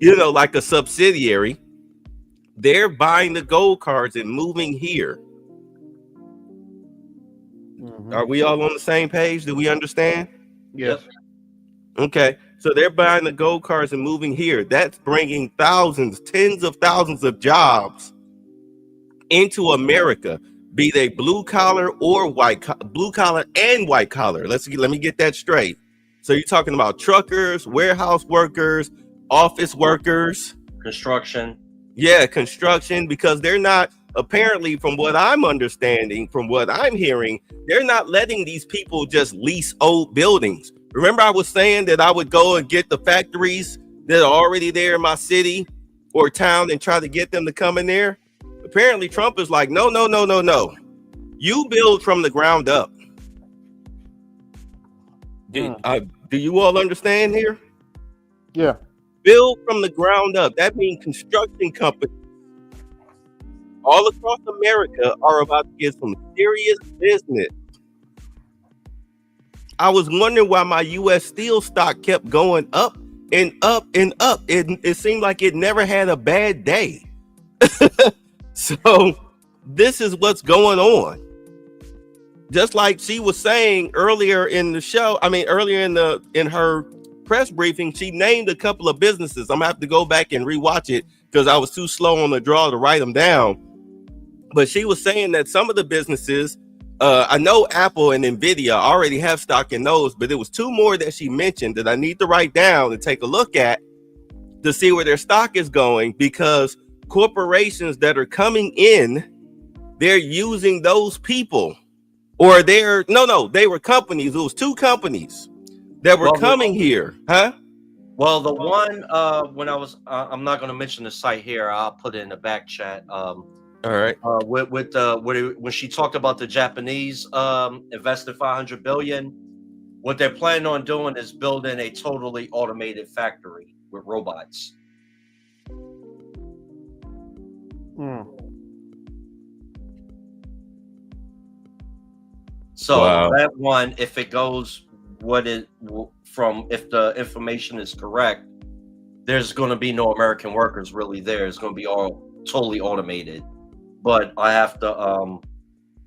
like a subsidiary. They're buying the gold cards and moving here. Are we all on the same page? Do we understand? Yes. Okay, so they're buying the gold cards and moving here. That's bringing thousands, tens of thousands of jobs into America, be they blue collar or blue collar and white collar. Let me get that straight. So you're talking about truckers, warehouse workers, office workers, construction. Yeah, construction, because they're not, apparently, from what I'm understanding, from what I'm hearing, they're not letting these people just lease old buildings. Remember I was saying that I would go and get the factories that are already there in my city or town and try to get them to come in there? Apparently Trump is like, no. You build from the ground up. Do you all understand here? Yeah. Build from the ground up. That means construction companies all across America are about to get some serious business. I was wondering why my U.S. Steel stock kept going up and up and up. It seemed like it never had a bad day. So this is what's going on. Just like she was saying earlier in the show, earlier in her press briefing, she named a couple of businesses. I'm gonna have to go back and rewatch it because I was too slow on the draw to write them down. But she was saying that some of the businesses, I know Apple and Nvidia already have stock in those, but there was two more that she mentioned that I need to write down and take a look at to see where their stock is going, because corporations that are coming in, they're using those people. Or they were companies. It was two companies that were coming here, huh? Well, the one when I was, I'm not going to mention the site here. I'll put it in the back chat. All right. When she talked about the Japanese invested $500 billion, what they're planning on doing is building a totally automated factory with robots. So that one, if it goes if the information is correct, there's going to be no American workers really there. It's going to be all totally automated. But I have to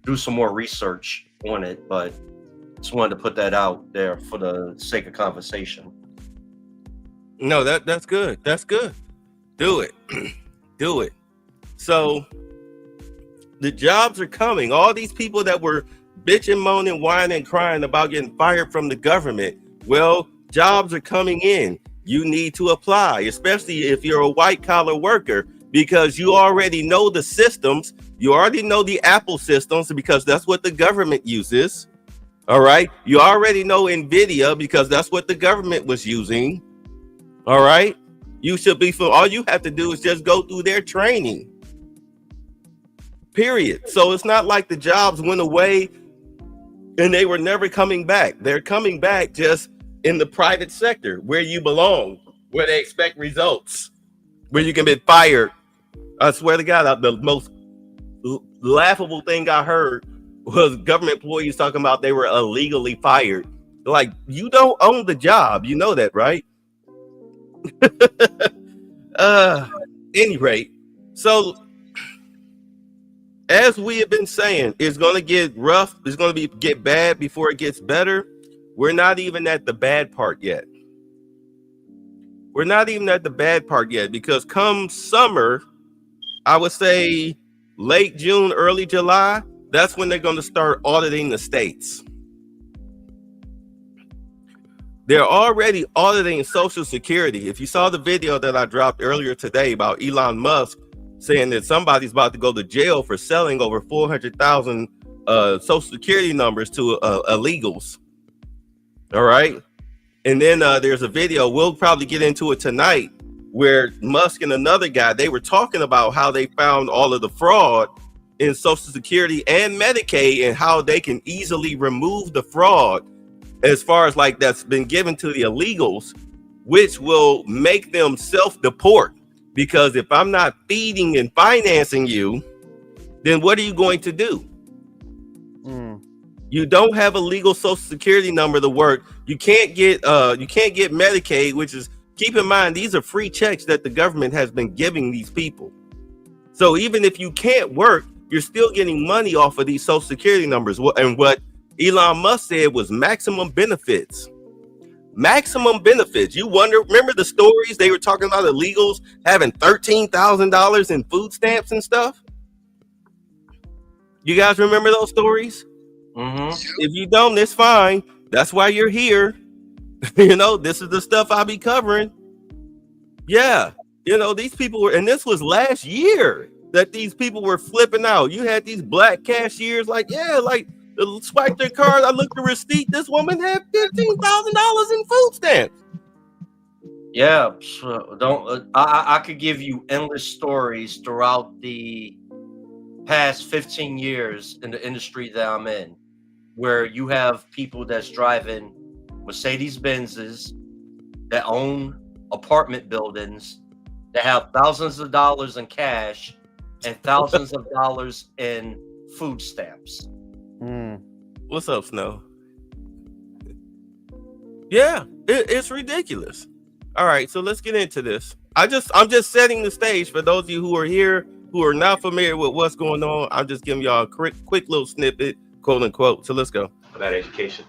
do some more research on it. But just wanted to put that out there for the sake of conversation. No, that's good. That's good. Do it. Do it. So the jobs are coming. All these people that were bitching, moaning, whining, crying about getting fired from the government. Well, jobs are coming in. You need to apply, especially if you're a white collar worker, because you already know the systems. You already know the Apple systems because that's what the government uses. All right. You already know Nvidia because that's what the government was using. All right. You should be all you have to do is just go through their training. Period. So it's not like the jobs went away and they were never coming back. They're coming back just in the private sector where you belong, where they expect results, where you can be fired. I swear to God, the most laughable thing I heard was government employees talking about they were illegally fired. Like, you don't own the job. You know that, right? Any rate, so as we have been saying, it's going to get rough. It's going to get bad before it gets better. We're not even at the bad part yet. We're not even at the bad part yet, because come summer, I would say late June, early July, that's when they're going to start auditing the states. They're already auditing Social Security. If you saw the video that I dropped earlier today about Elon Musk saying that somebody's about to go to jail for selling over 400,000 Social Security numbers to illegals. All right. And then there's a video, we'll probably get into it tonight, where Musk and another guy, they were talking about how they found all of the fraud in Social Security and Medicaid and how they can easily remove the fraud as far as like that's been given to the illegals, which will make them self-deport. Because if I'm not feeding and financing you, then what are you going to do? You don't have a legal Social Security number to work. You can't get Medicaid, which is, keep in mind, these are free checks that the government has been giving these people. So even if you can't work, you're still getting money off of these Social Security numbers. And what Elon Musk said was maximum benefits. Maximum benefits. You remember the stories they were talking about illegals having $13,000 in food stamps and stuff? You guys remember those stories? If you don't, it's fine. That's why you're here. You know, this is the stuff I'll be covering. Yeah. You know, these people were, and this was last year that these people were flipping out. You had these black cashiers like, yeah, like Swiped their card. I looked at the receipt. This woman had $15,000 in food stamps. Yeah, so don't. I could give you endless stories throughout the past 15 years in the industry that I'm in, where you have people that's driving Mercedes Benzes, that own apartment buildings, that have thousands of dollars in cash and thousands of dollars in food stamps. What's up, Snow? Yeah, it's ridiculous. All right, so let's get into this. I'm just setting the stage for those of you who are here who are not familiar with what's going on. I'm just giving y'all a quick little snippet, quote unquote. So let's go. About education.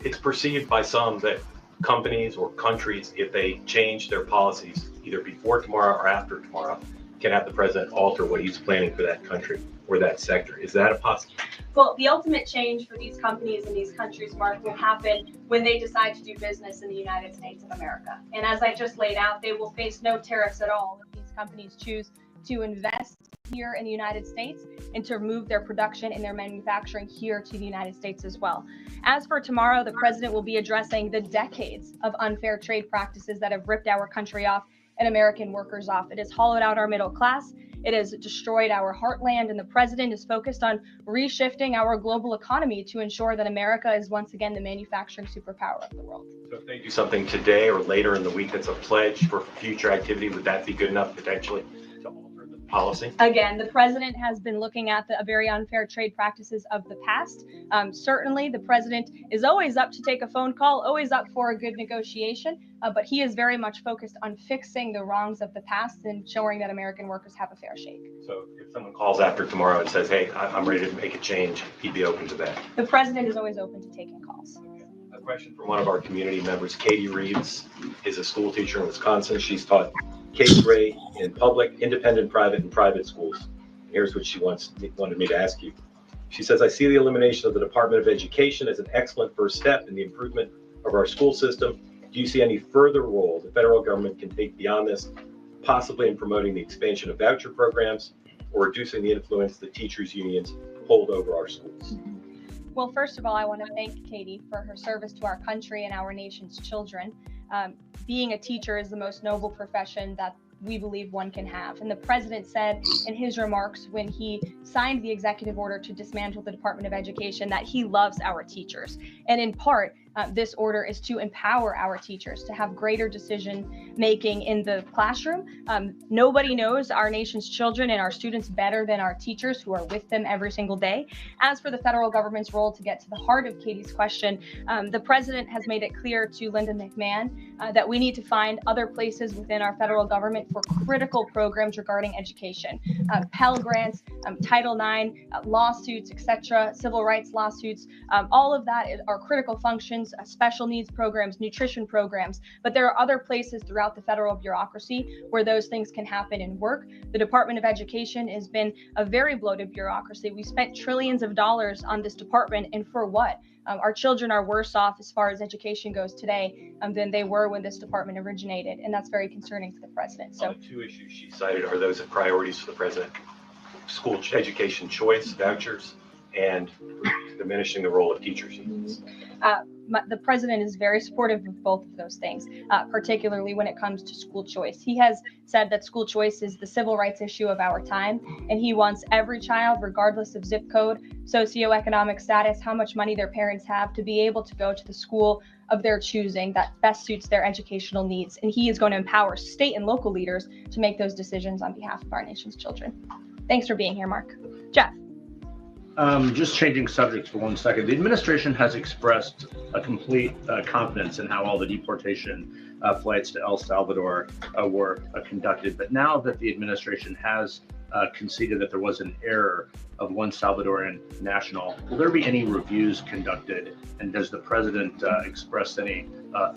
It's perceived by some that companies or countries, if they change their policies either before tomorrow or after tomorrow, can have the president alter what he's planning for that country or that sector. Is that a possibility? Well, the ultimate change for these companies and these countries, Mark, will happen when they decide to do business in the United States of America. And as I just laid out, they will face no tariffs at all if these companies choose to invest here in the United States and to move their production and their manufacturing here to the United States as well. As for tomorrow, the president will be addressing the decades of unfair trade practices that have ripped our country off and American workers off. It has hollowed out our middle class. It has destroyed our heartland, and the president is focused on reshifting our global economy to ensure that America is once again the manufacturing superpower of the world. So if they do something today or later in the week that's a pledge for future activity, would that be good enough potentially to alter the policy? Again, the president has been looking at the very unfair trade practices of the past. Certainly, the president is always up to take a phone call, always up for a good negotiation, but he is very much focused on fixing the wrongs of the past and ensuring that American workers have a fair shake. So if someone calls after tomorrow and says, hey, I'm ready to make a change, he'd be open to that? The president is always open to taking calls. A question from one of our community members. Katie Reeves is a school teacher in Wisconsin. She's taught K-grade in public, independent, private, and private schools. Here's what she wanted me to ask you. She says, I see the elimination of the Department of Education as an excellent first step in the improvement of our school system. Do you see any further role the federal government can take beyond this, possibly in promoting the expansion of voucher programs or reducing the influence the teachers' unions hold over our schools? Well, first of all, I want to thank Katie for her service to our country and our nation's children. Being a teacher is the most noble profession that we believe one can have. And the president said in his remarks when he signed the executive order to dismantle the Department of Education that he loves our teachers. And in part, this order is to empower our teachers to have greater decision making in the classroom. Nobody knows our nation's children and our students better than our teachers who are with them every single day. As for the federal government's role, to get to the heart of Katie's question, the president has made it clear to Linda McMahon that we need to find other places within our federal government for critical programs regarding education. Pell Grants, Title IX, lawsuits, etc., civil rights lawsuits, all of that are critical functions. Special needs programs, nutrition programs, but there are other places throughout the federal bureaucracy where those things can happen and work. The Department of Education has been a very bloated bureaucracy. We spent trillions of dollars on this department, and for what? Our children are worse off as far as education goes today than they were when this department originated, and that's very concerning to the president. So, the two issues she cited are those priorities for the president: school education choice, vouchers, and diminishing the role of teachers' unions. The president is very supportive of both of those things, particularly when it comes to school choice. He has said that school choice is the civil rights issue of our time, and he wants every child, regardless of zip code, socioeconomic status, how much money their parents have, to be able to go to the school of their choosing that best suits their educational needs. And he is going to empower state and local leaders to make those decisions on behalf of our nation's children. Thanks for being here, Mark. Jeff. Just changing subjects for 1 second. The administration has expressed a complete confidence in how all the deportation flights to El Salvador were conducted. But now that the administration has conceded that there was an error of one Salvadoran national, will there be any reviews conducted? And does the president express any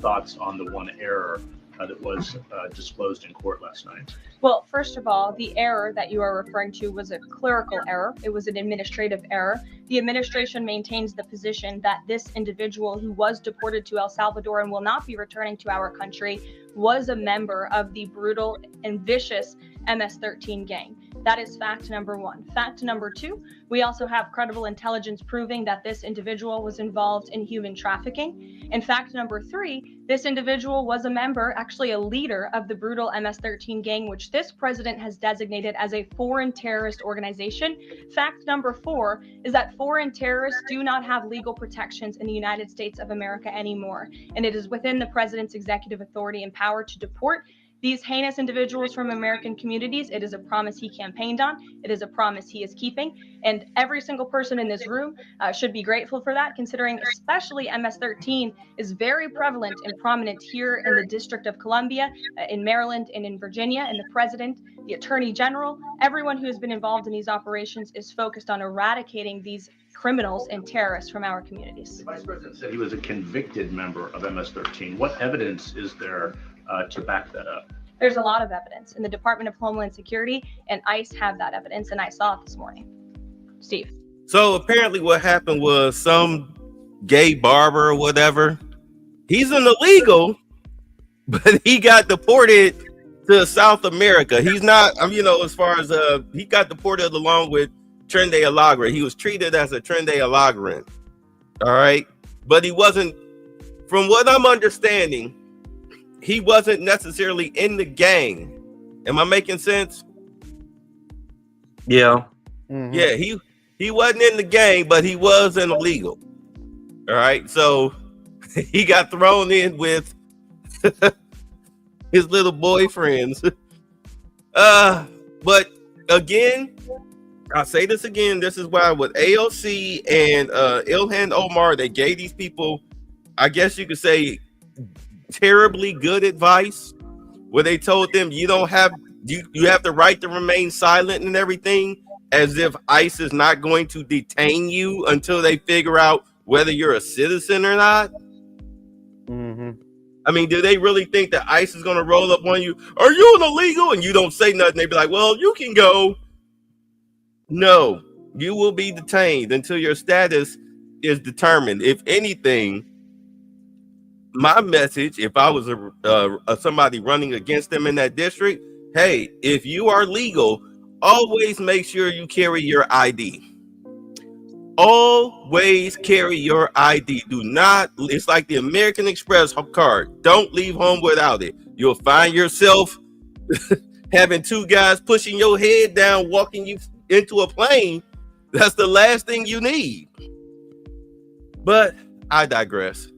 thoughts on the one error that was disclosed in court last night? Well, first of all, the error that you are referring to was a clerical error. It was an administrative error. The administration maintains the position that this individual who was deported to El Salvador and will not be returning to our country was a member of the brutal and vicious MS-13 gang. That is fact number one. Fact number two, we also have credible intelligence proving that this individual was involved in human trafficking. And fact number three, this individual was a member, actually a leader of the brutal MS-13 gang, which this president has designated as a foreign terrorist organization. Fact number four is that foreign terrorists do not have legal protections in the United States of America anymore. And it is within the president's executive authority and power to deport these heinous individuals from American communities. It is a promise he campaigned on. It is a promise he is keeping. And every single person in this room should be grateful for that, considering especially MS-13 is very prevalent and prominent here in the District of Columbia, in Maryland, and in Virginia. And the president, the attorney general, everyone who has been involved in these operations is focused on eradicating these criminals and terrorists from our communities. The Vice President said he was a convicted member of MS-13. What evidence is there to back that up? There's a lot of evidence, and the Department of Homeland Security and ICE have that evidence, and I saw it this morning. Steve. So apparently what happened was some gay barber or whatever, he's an illegal, but he got deported to South America. He's not, as far as, he got deported along with Trende Alagre. He was treated as a Trende Alagran. All right. But he wasn't, from what I'm understanding, he wasn't necessarily in the gang. Am I making sense? Yeah. Mm-hmm. Yeah, he wasn't in the gang, but he was an illegal. All right. So he got thrown in with his little boyfriends. But again, I'll say this again. This is why with AOC and Ilhan Omar, they gave these people, I guess you could say, terribly good advice, where they told them you have the right to remain silent and everything, as if ICE is not going to detain you until they figure out whether you're a citizen or not. Mm-hmm. I mean, do they really think that ICE is going to roll up on you? Are you an illegal? And you don't say nothing. They be like, well, you can go. No, you will be detained until your status is determined. If anything, my message, if I was somebody running against them in that district, hey, if you are legal, always make sure you carry your ID. Always carry your ID. Do not, it's like the American Express card. Don't leave home without it. You'll find yourself having two guys pushing your head down, walking you into a plane. That's the last thing you need. But I digress.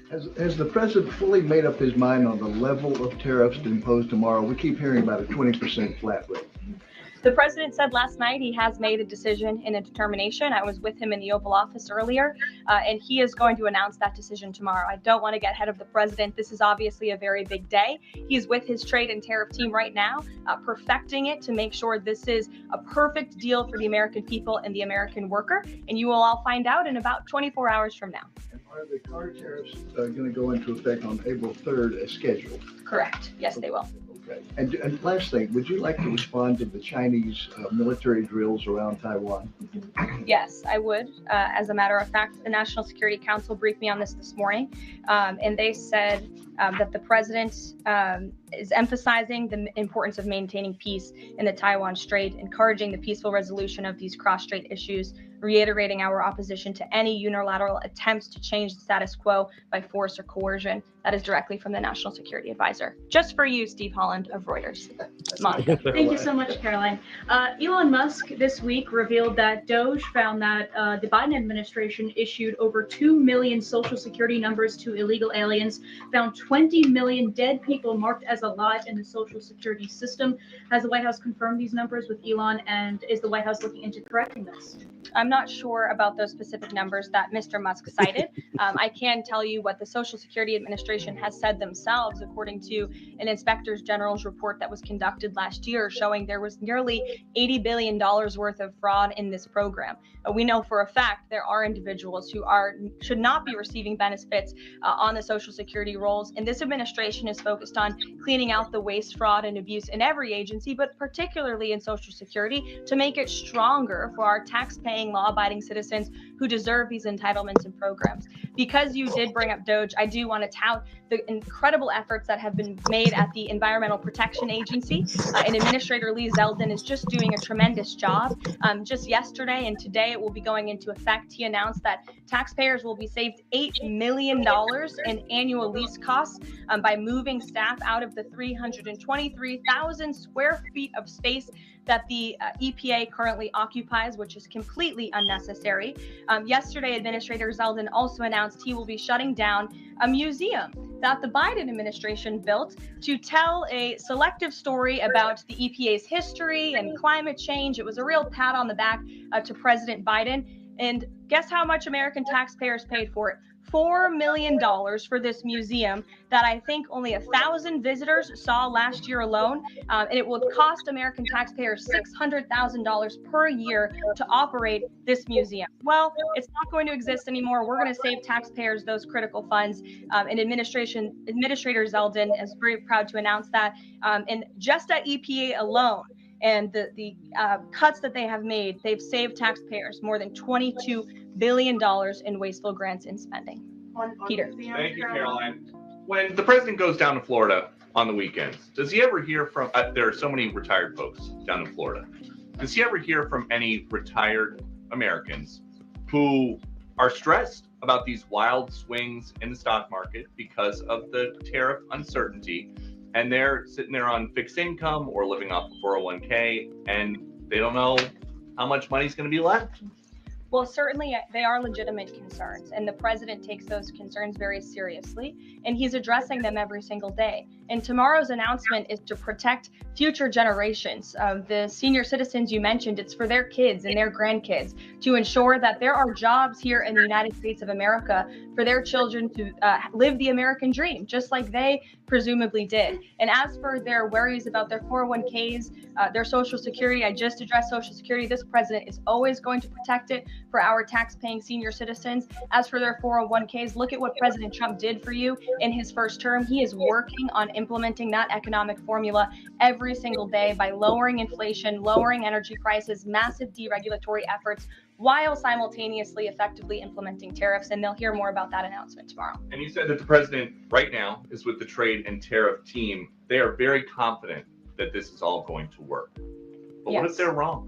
Has the president fully made up his mind on the level of tariffs to impose tomorrow? We keep hearing about a 20% flat rate. The president said last night he has made a decision and a determination. I was with him in the Oval Office earlier, and he is going to announce that decision tomorrow. I don't want to get ahead of the president. This is obviously a very big day. He's with his trade and tariff team right now, perfecting it to make sure this is a perfect deal for the American people and the American worker. And you will all find out in about 24 hours from now. And are the car tariffs going to go into effect on April 3rd as scheduled? Correct. Yes, they will. Okay. And last thing, would you like to respond to the Chinese military drills around Taiwan? Yes, I would. As a matter of fact, the National Security Council briefed me on this morning, and they said that the president is emphasizing the importance of maintaining peace in the Taiwan Strait, encouraging the peaceful resolution of these cross-strait issues, reiterating our opposition to any unilateral attempts to change the status quo by force or coercion. That is directly from the National Security Advisor. Just for you, Steve Holland of Reuters. Thank you so much, Caroline. Elon Musk this week revealed that Doge found that the Biden administration issued over 2 million social security numbers to illegal aliens, found 20 million dead people marked as alive in the social security system. Has the White House confirmed these numbers with Elon, and is the White House looking into correcting this? I'm not sure about those specific numbers that Mr. Musk cited. I can tell you what the Social Security Administration has said themselves, according to an Inspector General's report that was conducted last year, showing there was nearly $80 billion worth of fraud in this program. We know for a fact there are individuals who should not be receiving benefits on the Social Security rolls, and this administration is focused on cleaning out the waste, fraud, and abuse in every agency, but particularly in Social Security, to make it stronger for our tax-paying, law-abiding citizens who deserve these entitlements and programs. Because you did bring up Doge, I do want to tout the incredible efforts that have been made at the Environmental Protection Agency. And Administrator Lee Zeldin is just doing a tremendous job. Just yesterday and today, it will be going into effect. He announced that taxpayers will be saved $8 million in annual lease costs by moving staff out of the 323,000 square feet of space that the EPA currently occupies, which is completely unnecessary. Yesterday, Administrator Zeldin also announced he will be shutting down a museum that the Biden administration built to tell a selective story about the EPA's history and climate change. It was a real pat on the back to President Biden. And guess how much American taxpayers paid for it? $4 million for this museum that I think only 1,000 visitors saw last year alone. And it will cost American taxpayers $600,000 per year to operate this museum. Well, it's not going to exist anymore. We're going to save taxpayers those critical funds. And Administrator Zeldin is very proud to announce that. And just at EPA alone, and the cuts that they have made, they've saved taxpayers more than $22 billion in wasteful grants and spending. Peter. Thank you, Caroline. When the president goes down to Florida on the weekends, does he ever hear from, there are so many retired folks down in Florida, does he ever hear from any retired Americans who are stressed about these wild swings in the stock market because of the tariff uncertainty? And they're sitting there on fixed income or living off a 401k, and they don't know how much money's going to be left. Well, certainly they are legitimate concerns, and the president takes those concerns very seriously, and he's addressing them every single day. And tomorrow's announcement is to protect future generations of the senior citizens you mentioned. It's for their kids and their grandkids to ensure that there are jobs here in the United States of America for their children to live the American dream, just like they presumably did. And as for their worries about their 401ks, their Social Security, I just addressed Social Security. This president is always going to protect it for our tax-paying senior citizens. As for their 401ks, look at what President Trump did for you in his first term. He is working on implementing that economic formula every single day by lowering inflation, lowering energy prices, massive deregulatory efforts, while simultaneously effectively implementing tariffs. And they'll hear more about that announcement tomorrow. And you said that the president right now is with the trade and tariff team. They are very confident that this is all going to work. But Yes. what if they're wrong?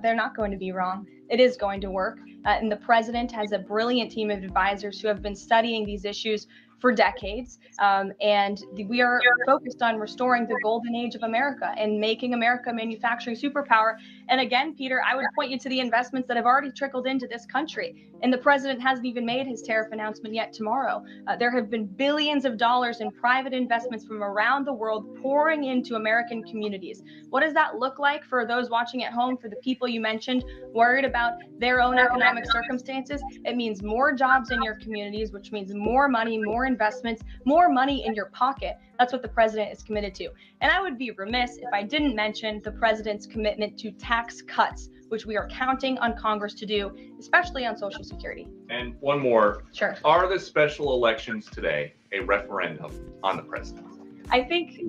They're not going to be wrong. It is going to work. And the president has a brilliant team of advisors who have been studying these issues for decades. And we are focused on restoring the golden age of America and making America a manufacturing superpower. And again, Peter, I would point you to the investments that have already trickled into this country. And the president hasn't even made his tariff announcement yet tomorrow. There have been billions of dollars in private investments from around the world pouring into American communities. What does that look like for those watching at home, for the people you mentioned, worried about their own economic circumstances? It means more jobs in your communities, which means more money, more investments, more money in your pocket. That's what the president is committed to. And I would be remiss if I didn't mention the president's commitment to tax cuts, which we are counting on Congress to do, especially on Social Security. And one more. Sure. Are the special elections today a referendum on the president? I think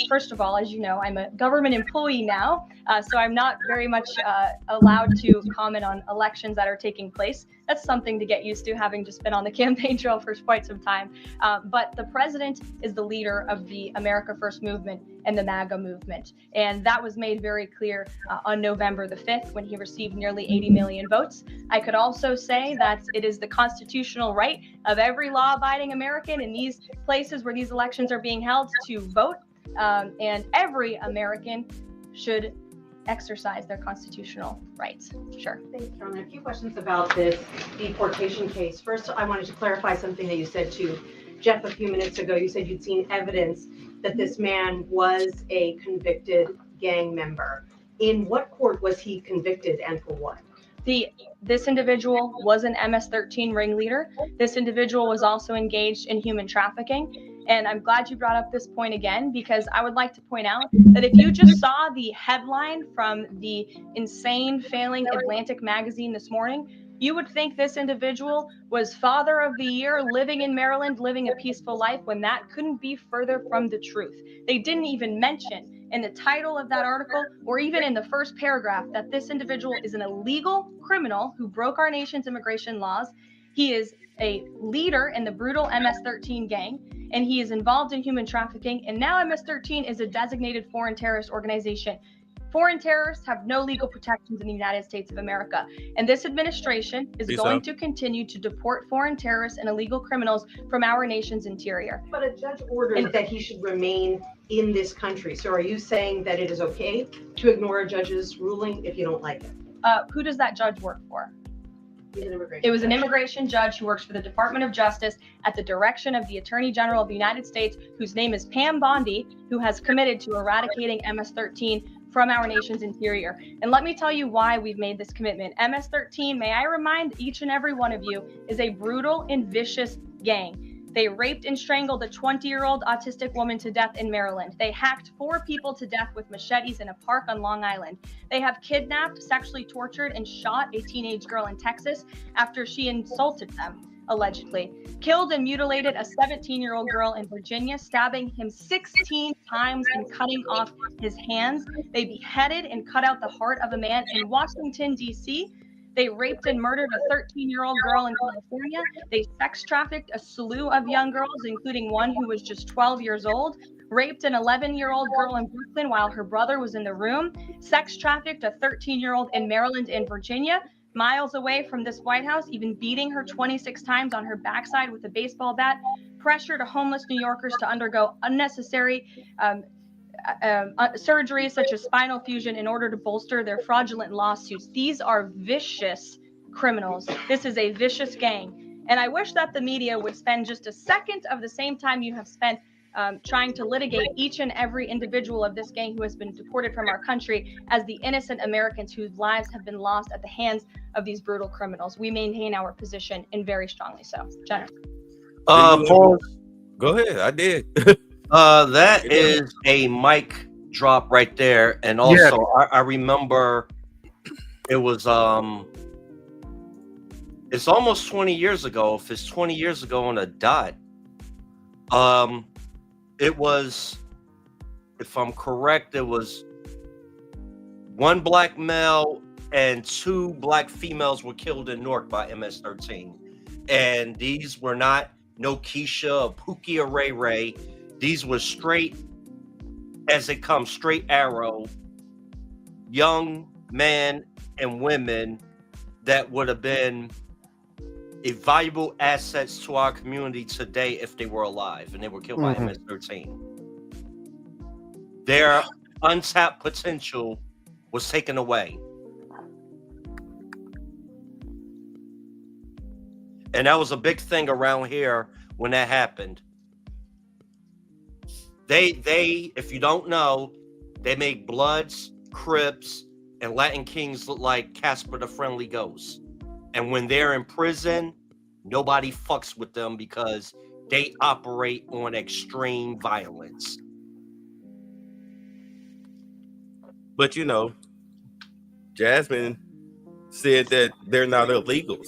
first of all, as you know, I'm a government employee now, so I'm not very much allowed to comment on elections that are taking place. That's something to get used to, having just been on the campaign trail for quite some time. But the president is the leader of the America First movement and the MAGA movement. And that was made very clear on November the 5th when he received nearly 80 million votes. I could also say that it is the constitutional right of every law-abiding American in these places where these elections are being held to vote. And every American should exercise their constitutional rights. Sure. Thanks, Caroline. A few questions about this deportation case. First, I wanted to clarify something that you said to Jeff a few minutes ago. You said you'd seen evidence that this man was a convicted gang member. In what court was he convicted and for what? This individual was an MS-13 ringleader. This individual was also engaged in human trafficking. And I'm glad you brought up this point again, because I would like to point out that if you just saw the headline from the insane failing Atlantic magazine this morning, you would think this individual was Father of the Year, living in Maryland, living a peaceful life, when that couldn't be further from the truth. They didn't even mention in the title of that article or even in the first paragraph that this individual is an illegal criminal who broke our nation's immigration laws. He is a leader in the brutal MS-13 gang, and he is involved in human trafficking. And now MS-13 is a designated foreign terrorist organization. Foreign terrorists have no legal protections in the United States of America. And this administration is going to continue to deport foreign terrorists and illegal criminals from our nation's interior. But a judge ordered that he should remain in this country. So are you saying that it is okay to ignore a judge's ruling if you don't like it? Who does that judge work for? He's an immigration It was an judge. immigration judge who works for the Department of Justice at the direction of the Attorney General of the United States, whose name is Pam Bondi, who has committed to eradicating MS-13 from our nation's interior. And let me tell you why we've made this commitment. MS-13, may I remind each and every one of you, is a brutal and vicious gang. They raped and strangled a 20-year-old autistic woman to death in Maryland. They hacked 4 people to death with machetes in a park on Long Island. They have kidnapped, sexually tortured, and shot a teenage girl in Texas after she insulted them, allegedly. Killed and mutilated a 17-year-old girl in Virginia, stabbing him 16 times and cutting off his hands. They beheaded and cut out the heart of a man in Washington, D.C. They raped and murdered a 13-year-old girl in California. They sex trafficked a slew of young girls, including one who was just 12 years old. Raped an 11-year-old girl in Brooklyn while her brother was in the room. Sex trafficked a 13-year-old in Maryland and Virginia, miles away from this White House, even beating her 26 times on her backside with a baseball bat. Pressured homeless New Yorkers to undergo unnecessary surgeries such as spinal fusion in order to bolster their fraudulent lawsuits. These are vicious criminals. This is a vicious gang. And I wish that the media would spend just a second of the same time you have spent trying to litigate each and every individual of this gang who has been deported from our country as the innocent Americans whose lives have been lost at the hands of these brutal criminals. We maintain our position, and very strongly so. Jennifer. Paul, go ahead. I did. That is a mic drop right there. And also, I remember it was it's almost 20 years ago. If it's 20 years ago on a dot, it was, if I'm correct, it was 1 black male and 2 black females were killed in Newark by MS-13. And these were not no Keisha or Pookie or Ray Ray. These were straight as it comes, straight arrow, young men and women that would have been a valuable assets to our community today if they were alive, and they were killed by MS-13. Their untapped potential was taken away. And that was a big thing around here when that happened. They, if you don't know, they make Bloods, Crips, and Latin Kings look like Casper the Friendly Ghost. And when they're in prison, nobody fucks with them because they operate on extreme violence. But you know, Jasmine said that they're not illegals.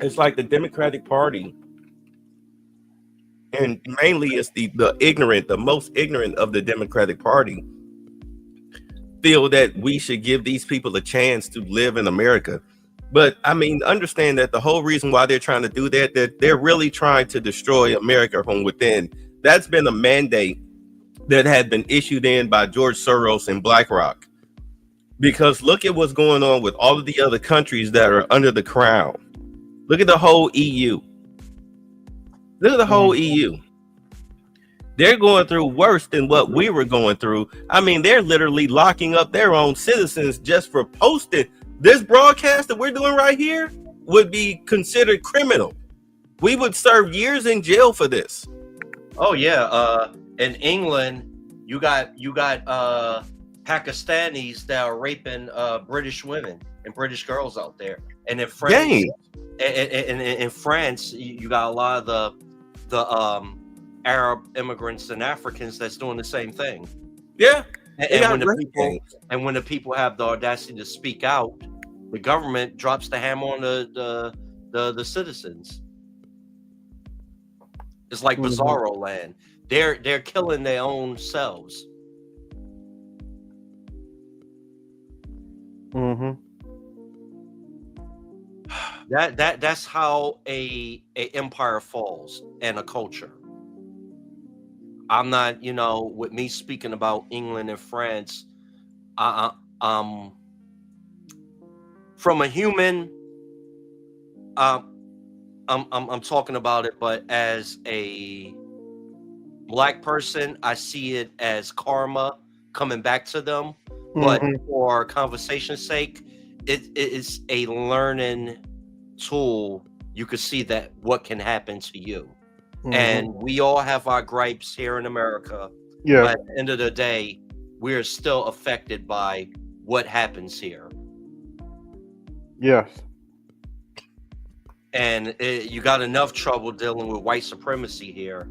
It's like the Democratic Party, and mainly it's the ignorant, the most ignorant of the Democratic Party, feel that we should give these people a chance to live in America. But I mean, understand that the whole reason why they're trying to do that they're really trying to destroy America from within. That's been a mandate that had been issued in by George Soros and BlackRock. Because look at what's going on with all of the other countries that are under the crown. Look at the whole EU. Look at the whole EU. They're going through worse than what we were going through. I mean, they're literally locking up their own citizens just for posting. This broadcast that we're doing right here would be considered criminal. We would serve years in jail for this. Oh yeah. In England, you got Pakistanis that are raping British women and British girls out there. And in France, in France, you got a lot of the Arab immigrants and Africans that's doing the same thing. Yeah. And when the people have the audacity to speak out, the government drops the hammer on the citizens. It's like Bizarro Land. They're killing their own selves. That's how a empire falls and a culture. I'm not, with me speaking about England and France, from a human, I'm talking about it, but as a Black person, I see it as karma coming back to them. But for conversation's sake, it is a learning tool. You could see that what can happen to you. And we all have our gripes here in America. Yeah. But at the end of the day, we're still affected by what happens here. Yes. And you got enough trouble dealing with white supremacy here.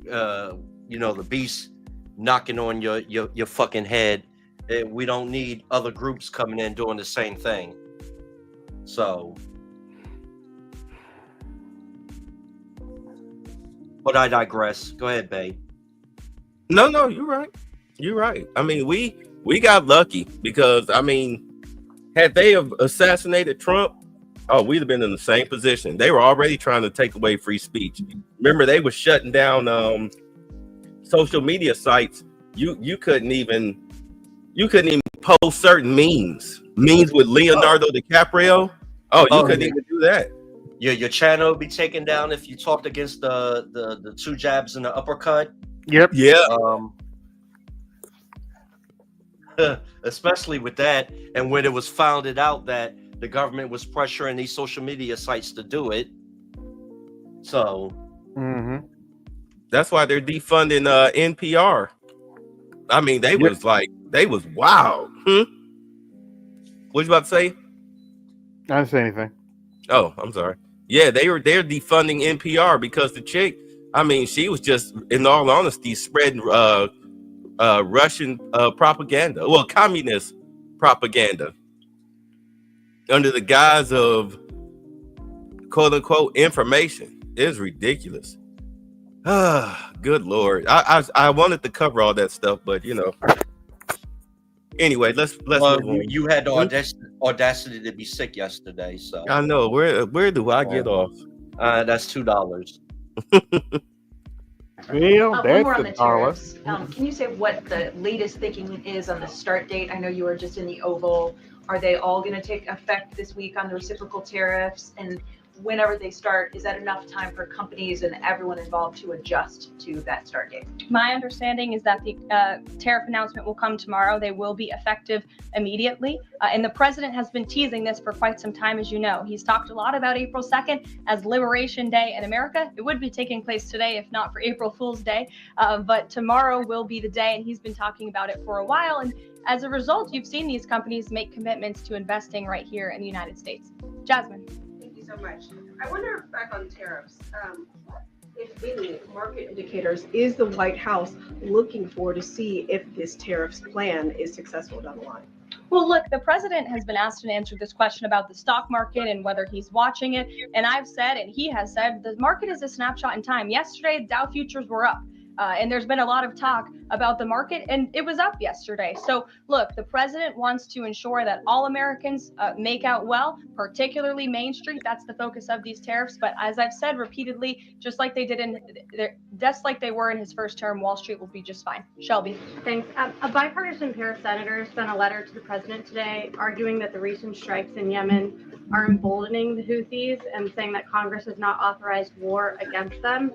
The beast knocking on your fucking head. We don't need other groups coming in doing the same thing. So, but I digress. Go ahead, babe. No, you're right. You're right. I mean, we got lucky because, I mean, had they have assassinated Trump, we'd have been in the same position. They were already trying to take away free speech. Remember, they were shutting down social media sites. You couldn't even post certain memes with Leonardo DiCaprio. You couldn't even do that. Your channel would be taken down if you talked against the two jabs and the uppercut. Yep. Yeah. Especially with that, and when it was founded out that the government was pressuring these social media sites to do it. So that's why they're defunding NPR. I mean, they was wow. What you about to say? I didn't say anything. Oh, I'm sorry. Yeah, they're defunding NPR because the chick, I mean, she was just, in all honesty, spreading Russian propaganda, well, communist propaganda, under the guise of quote unquote information. It's ridiculous. Good Lord. I wanted to cover all that stuff, but anyway, let's move on. You had the audacity to be sick yesterday, so I know. Where do I get off? That's $2. Well, one that's more on the $1. tariffs. Can you say what the latest thinking is on the start date? I know you were just in the Oval. Are they all going to take effect this week on the reciprocal tariffs? And whenever they start, is that enough time for companies and everyone involved to adjust to that start date? My understanding is that the tariff announcement will come tomorrow. They will be effective immediately. And the president has been teasing this for quite some time, as you know. He's talked a lot about April 2nd as Liberation Day in America. It would be taking place today if not for April Fool's Day. But tomorrow will be the day, and he's been talking about it for a while. And as a result, you've seen these companies make commitments to investing right here in the United States. Jasmine. So much. I wonder, back on tariffs, if any market indicators is the White House looking for to see if this tariffs plan is successful down the line? Well, look, the president has been asked and answered this question about the stock market and whether he's watching it. And I've said, and he has said, the market is a snapshot in time. Yesterday, Dow futures were up. And there's been a lot of talk about the market, and it was up yesterday. So look, the president wants to ensure that all Americans make out well, particularly Main Street. That's the focus of these tariffs. But as I've said repeatedly, just like they were in his first term, Wall Street will be just fine. Shelby. Thanks. A bipartisan pair of senators sent a letter to the president today arguing that the recent strikes in Yemen are emboldening the Houthis and saying that Congress has not authorized war against them.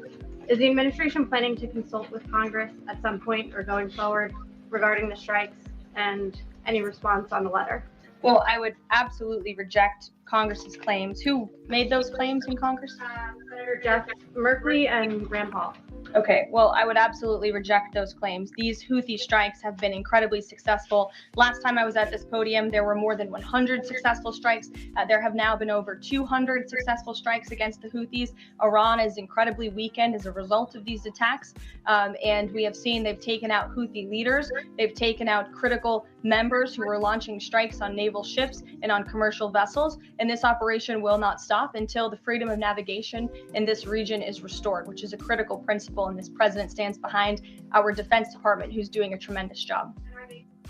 Is the administration planning to consult with Congress at some point or going forward regarding the strikes, and any response on the letter? Well, I would absolutely reject Congress's claims. Who made those claims in Congress? Senator Jeff Merkley and Rand Paul. Okay, well, I would absolutely reject those claims. These Houthi strikes have been incredibly successful. Last time I was at this podium, there were more than 100 successful strikes. There have now been over 200 successful strikes against the Houthis. Iran is incredibly weakened as a result of these attacks. And we have seen they've taken out Houthi leaders. They've taken out critical members who were launching strikes on naval ships and on commercial vessels. And this operation will not stop until the freedom of navigation in this region is restored, which is a critical principle. And this president stands behind our Defense Department, who's doing a tremendous job.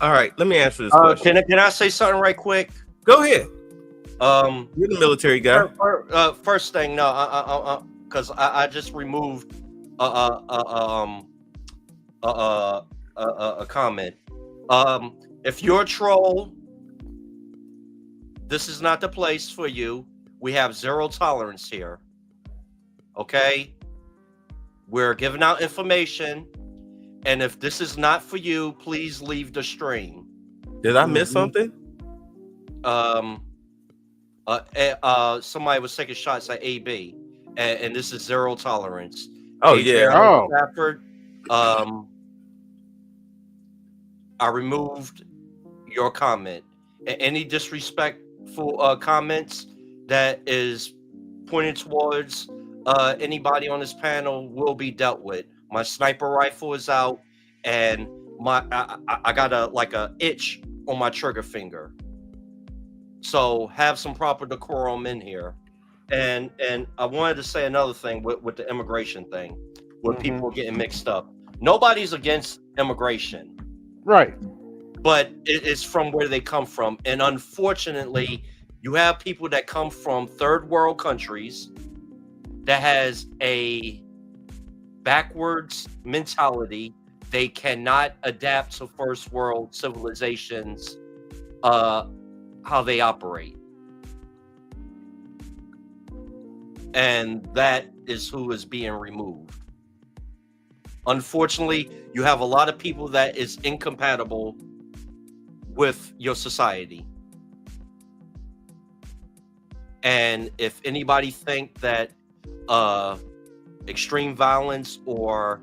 All right, let me answer this question. Can I say something right quick? Go ahead. You're the military guy. First thing, no, because I just removed a comment. If you're a troll, this is not the place for you. We have zero tolerance here. Okay? We're giving out information, and if this is not for you, please leave the stream. Did I miss something? Somebody was taking shots at AB, and this is zero tolerance. Oh, yeah. Stafford, I removed your comment. Any disrespectful comments that is pointed towards anybody on this panel will be dealt with. My sniper rifle is out, and I got a itch on my trigger finger. So have some proper decorum in here. And I wanted to say another thing with the immigration thing, where people are getting mixed up. Nobody's against immigration, right? But it's from where they come from, and unfortunately, you have people that come from third world countries that has a backwards mentality. They cannot adapt to first world civilizations, how they operate. And that is who is being removed. Unfortunately, you have a lot of people that is incompatible with your society. And if anybody think that extreme violence or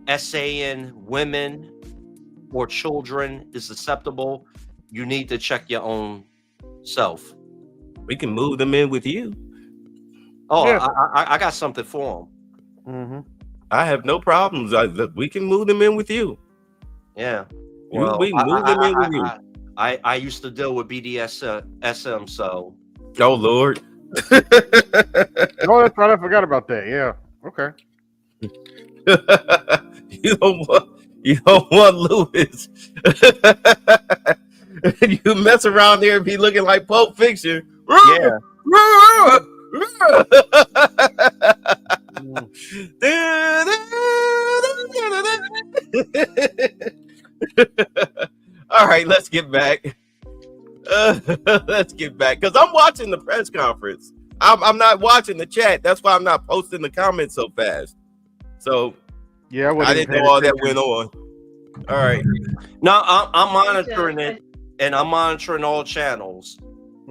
essaying women or children is acceptable, you need to check your own self. We can move them in with you. Oh, Yeah. I got something for them. I have no problems. We can move them in with you. Yeah. We move them in with you. I used to deal with BDSM, so. Oh, Lord. Oh, that's right. I forgot about that. Yeah. Okay. You don't want Lewis. You mess around there and be looking like Pulp Fiction. Yeah. All right, let's get back. Let's get back, because I'm watching the press conference. I'm not watching the chat. That's why I'm not posting the comments so fast. So yeah, I didn't know all that went on. All right. No, I'm monitoring it, and I'm monitoring all channels.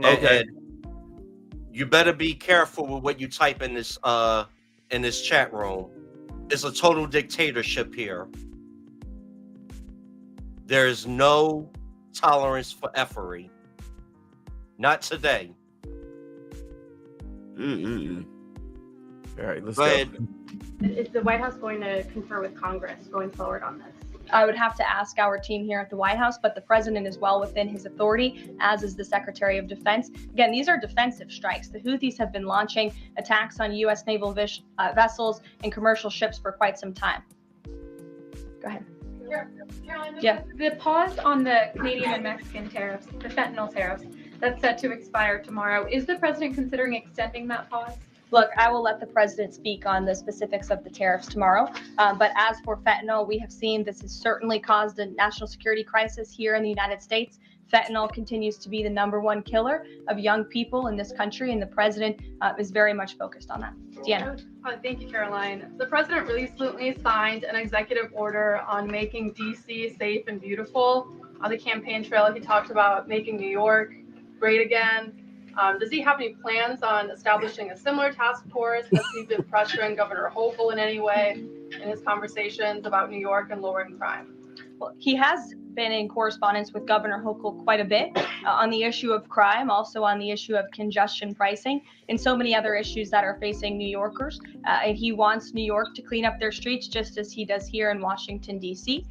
Okay. And you better be careful with what you type in this chat room. It's a total dictatorship here. There is no tolerance for effery. Not today. All right, let's go. Is the White House going to confer with Congress going forward on this? I would have to ask our team here at the White House, but the president is well within his authority, as is the Secretary of Defense. Again, these are defensive strikes. The Houthis have been launching attacks on U.S. naval vessels and commercial ships for quite some time. Go ahead. Caroline, Yeah. The pause on the Canadian and Mexican tariffs, the fentanyl tariffs, that's set to expire tomorrow. Is the president considering extending that pause? Look, I will let the president speak on the specifics of the tariffs tomorrow. But as for fentanyl, we have seen this has certainly caused a national security crisis here in the United States. Fentanyl continues to be the #1 killer of young people in this country, and the president is very much focused on that. Deanna. Thank you, Caroline. The president recently signed an executive order on making D.C. safe and beautiful. On the campaign trail, he talked about making New York great again. Does he have any plans on establishing a similar task force? Has he been pressuring Governor Hochul in any way in his conversations about New York and lowering crime? Well, he has been in correspondence with Governor Hochul quite a bit on the issue of crime, also on the issue of congestion pricing, and so many other issues that are facing New Yorkers. And he wants New York to clean up their streets just as he does here in Washington, D.C.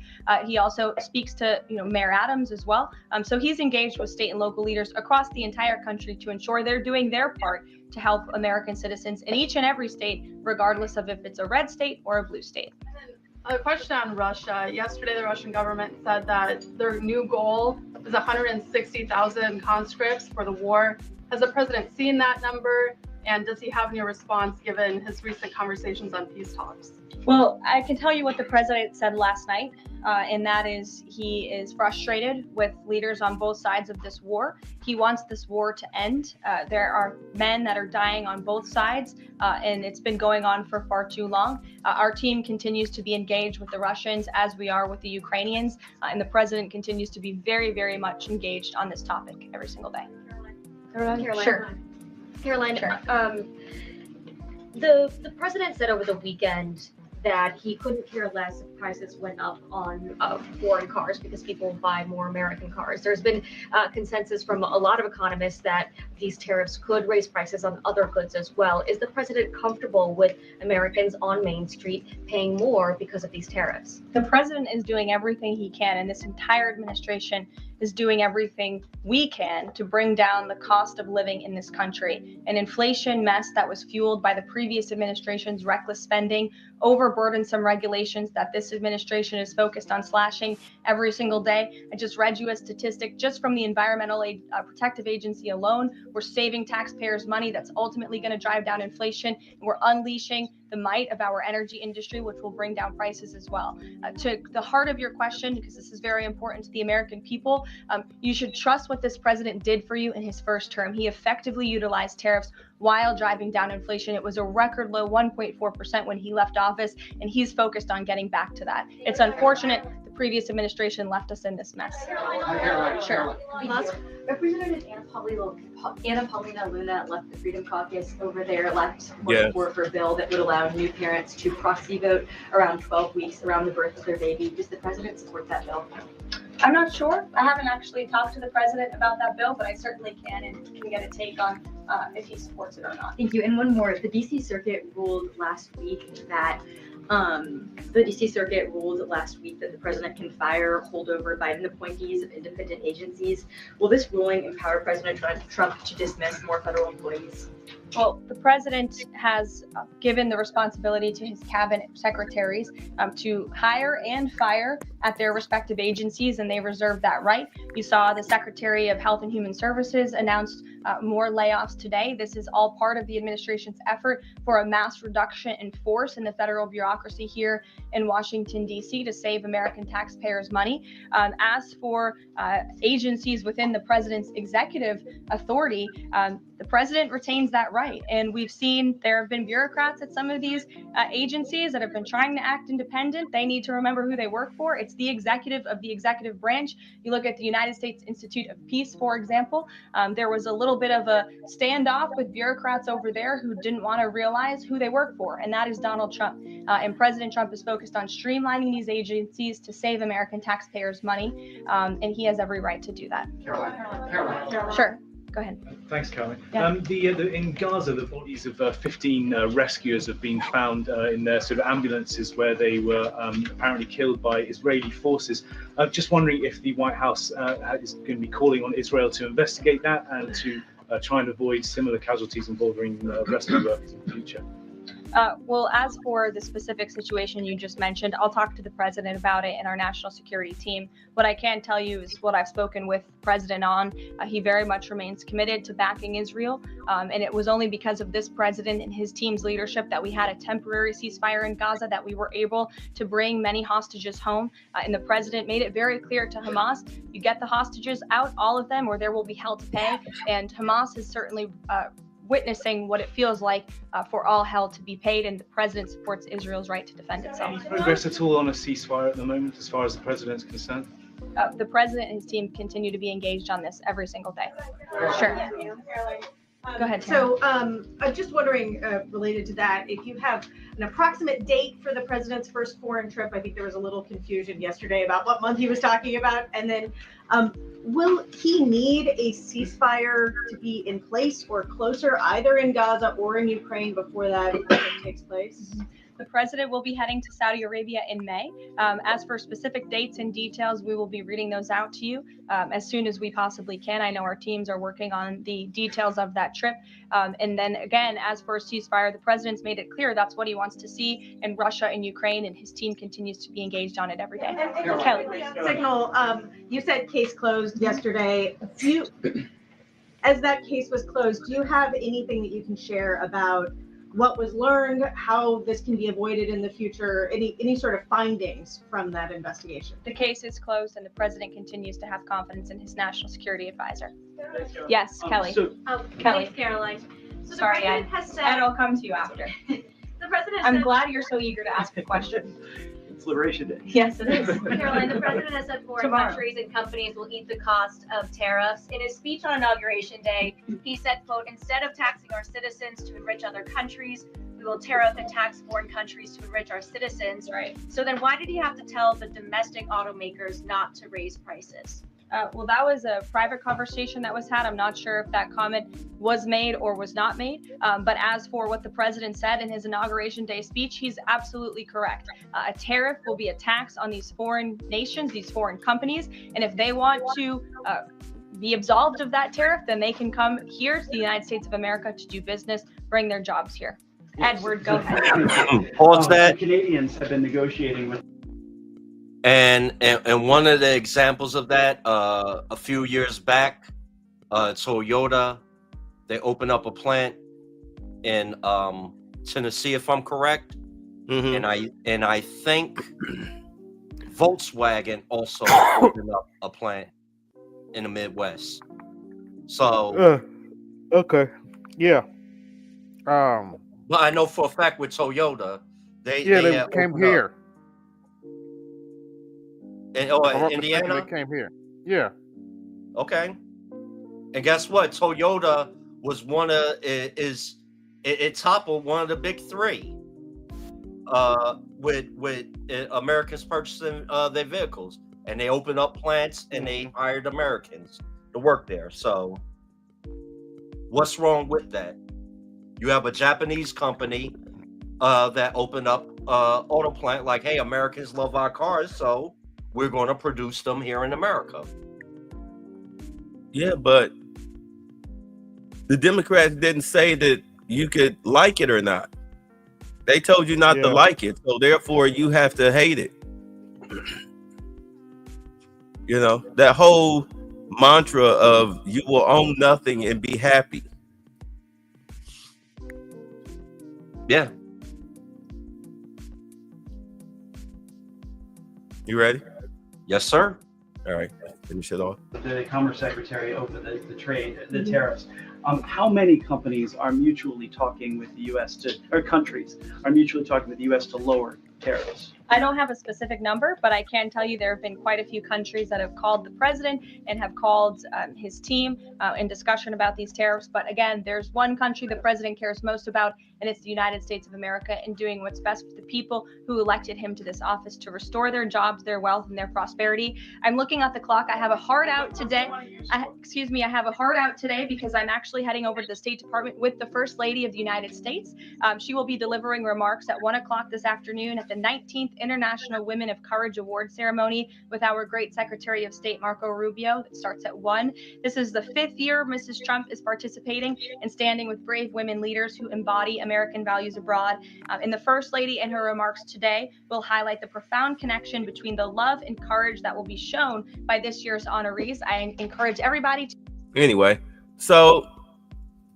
He also speaks to Mayor Adams as well. So he's engaged with state and local leaders across the entire country to ensure they're doing their part to help American citizens in each and every state, regardless of if it's a red state or a blue state. A question on Russia. Yesterday, the Russian government said that their new goal is 160,000 conscripts for the war. Has the president seen that number? And does he have any response given his recent conversations on peace talks? Well, I can tell you what the president said last night, and that is he is frustrated with leaders on both sides of this war. He wants this war to end. There are men that are dying on both sides, and it's been going on for far too long. Our team continues to be engaged with the Russians as we are with the Ukrainians, and the president continues to be very, very much engaged on this topic every single day. Caroline? Sure. Caroline, the president said over the weekend that he couldn't care less if prices went up on foreign cars because people buy more American cars. There's been consensus from a lot of economists that these tariffs could raise prices on other goods as well. Is the president comfortable with Americans on Main Street paying more because of these tariffs? The president is doing everything he can, and this entire administration is doing everything we can to bring down the cost of living in this country. An inflation mess that was fueled by the previous administration's reckless spending, overburdensome regulations that this administration is focused on slashing every single day. I just read you a statistic just from the Environmental Protective Agency alone. We're saving taxpayers money that's ultimately going to drive down inflation, and we're unleashing the might of our energy industry, which will bring down prices as well. To the heart of your question, because this is very important to the American people, you should trust what this president did for you in his first term. He effectively utilized tariffs while driving down inflation. It was a record low 1.4% when he left office, and he's focused on getting back to that. It's unfortunate the previous administration left us in this mess. Sure. Representative Anna Paulina Luna left the Freedom Caucus over there, left support for a bill that would allow new parents to proxy vote around 12 weeks around the birth of their baby. Does the president support that bill? I'm not sure. I haven't actually talked to the president about that bill, but I certainly can and can get a take on if he supports it or not. Thank you. And one more. The DC Circuit ruled last week that the president can fire holdover Biden appointees of independent agencies. Will this ruling empower President Trump to dismiss more federal employees? Well, the president has given the responsibility to his cabinet secretaries to hire and fire at their respective agencies, and they reserve that right. You saw the Secretary of Health and Human Services announced more layoffs today. This is all part of the administration's effort for a mass reduction in force in the federal bureaucracy here in Washington, D.C. to save American taxpayers money. As for agencies within the president's executive authority, the president retains that right. And we've seen there have been bureaucrats at some of these agencies that have been trying to act independent. They need to remember who they work for. It's the executive of the executive branch. You look at the United States Institute of Peace, for example. There was a little bit of a standoff with bureaucrats over there who didn't want to realize who they work for, and that is Donald Trump. And President Trump is focused on streamlining these agencies to save American taxpayers money, and he has every right to do that. Caroline. Sure. Go ahead. Thanks, Caroline. Yeah. In Gaza, the bodies of 15 rescuers have been found in their sort of ambulances where they were apparently killed by Israeli forces. Just wondering if the White House is going to be calling on Israel to investigate that and to try and avoid similar casualties involving rescue workers in the future. Well, as for the specific situation you just mentioned, I'll talk to the president about it and our national security team. What I can tell you is what I've spoken with the president on. He very much remains committed to backing Israel. And it was only because of this president and his team's leadership that we had a temporary ceasefire in Gaza, that we were able to bring many hostages home. And the president made it very clear to Hamas, you get the hostages out, all of them, or there will be hell to pay. And Hamas is certainly witnessing what it feels like for all hell to be paid, and the president supports Israel's right to defend itself. Any progress at all on a ceasefire at the moment as far as the president's concerned? The president and his team continue to be engaged on this every single day. Sure. Go ahead. So I'm just wondering, related to that, if you have an approximate date for the president's first foreign trip. I think there was a little confusion yesterday about what month he was talking about. And then will he need a ceasefire to be in place or closer, either in Gaza or in Ukraine, before that takes place? The president will be heading to Saudi Arabia in May. As for specific dates and details, we will be reading those out to you as soon as we possibly can. I know our teams are working on the details of that trip. And then again, as for a ceasefire, the president's made it clear that's what he wants to see in Russia and Ukraine, and his team continues to be engaged on it every day. Kelly. Signal, you said case closed yesterday. As that case was closed, do you have anything that you can share about what was learned, how this can be avoided in the future, any sort of findings from that investigation? The case is closed and the president continues to have confidence in his national security advisor. Yes, Kelly. Kelly. Caroline. So Sorry, the president has said, Ed, I'll come to you after. The president I'm said, glad you're so eager to ask the question. It's Liberation Day. Yes, it is. Caroline, the president has said foreign Tomorrow. countries and companies will eat the cost of tariffs. In his speech on Inauguration Day, he said, quote, instead of taxing our citizens to enrich other countries, we will tariff and tax foreign countries to enrich our citizens. Right. So then why did he have to tell the domestic automakers not to raise prices? Well, that was a private conversation that was had. I'm not sure if that comment was made or was not made. But as for what the president said in his Inauguration Day speech, he's absolutely correct. A tariff will be a tax on these foreign nations, these foreign companies. And if they want to be absolved of that tariff, then they can come here to the United States of America to do business, bring their jobs here. Edward, go ahead. Pause that. Canadians have been negotiating with. And one of the examples of that, a few years back, Toyota, they opened up a plant in Tennessee, if I'm correct, and I think Volkswagen also opened up a plant in the Midwest. So, okay, yeah. But I know for a fact with Toyota, they came here. In Indiana, they came here. Yeah. Okay. And guess what? Toyota was one of it toppled one of the big three. With Americans purchasing their vehicles, and they opened up plants and they hired Americans to work there. So, what's wrong with that? You have a Japanese company that opened up auto plant, like, hey, Americans love our cars, so we're going to produce them here in America. Yeah, but the Democrats didn't say that you could like it or not. They told you not to like it, so therefore you have to hate it. You know, that whole mantra of you will own nothing and be happy. Yeah. You ready? Yes, sir. All right, finish it off. The Commerce Secretary over the trade, the tariffs. How many companies are mutually talking with the U.S. countries are mutually talking with the U.S. to lower tariffs? I don't have a specific number, but I can tell you there have been quite a few countries that have called the president and have called his team in discussion about these tariffs. But again, there's one country the president cares most about, and it's the United States of America, and doing what's best for the people who elected him to this office to restore their jobs, their wealth, and their prosperity. I'm looking at the clock. I have a hard out today. I have a hard out today because I'm actually heading over to the State Department with the First Lady of the United States. She will be delivering remarks at 1 o'clock this afternoon at the 19th International Women of Courage Award ceremony with our great Secretary of State, Marco Rubio. That starts at 1. This is the 5th year Mrs. Trump is participating and standing with brave women leaders who embody American values abroad. And the First Lady in her remarks today will highlight the profound connection between the love and courage that will be shown by this year's honorees. I encourage everybody to... Anyway, so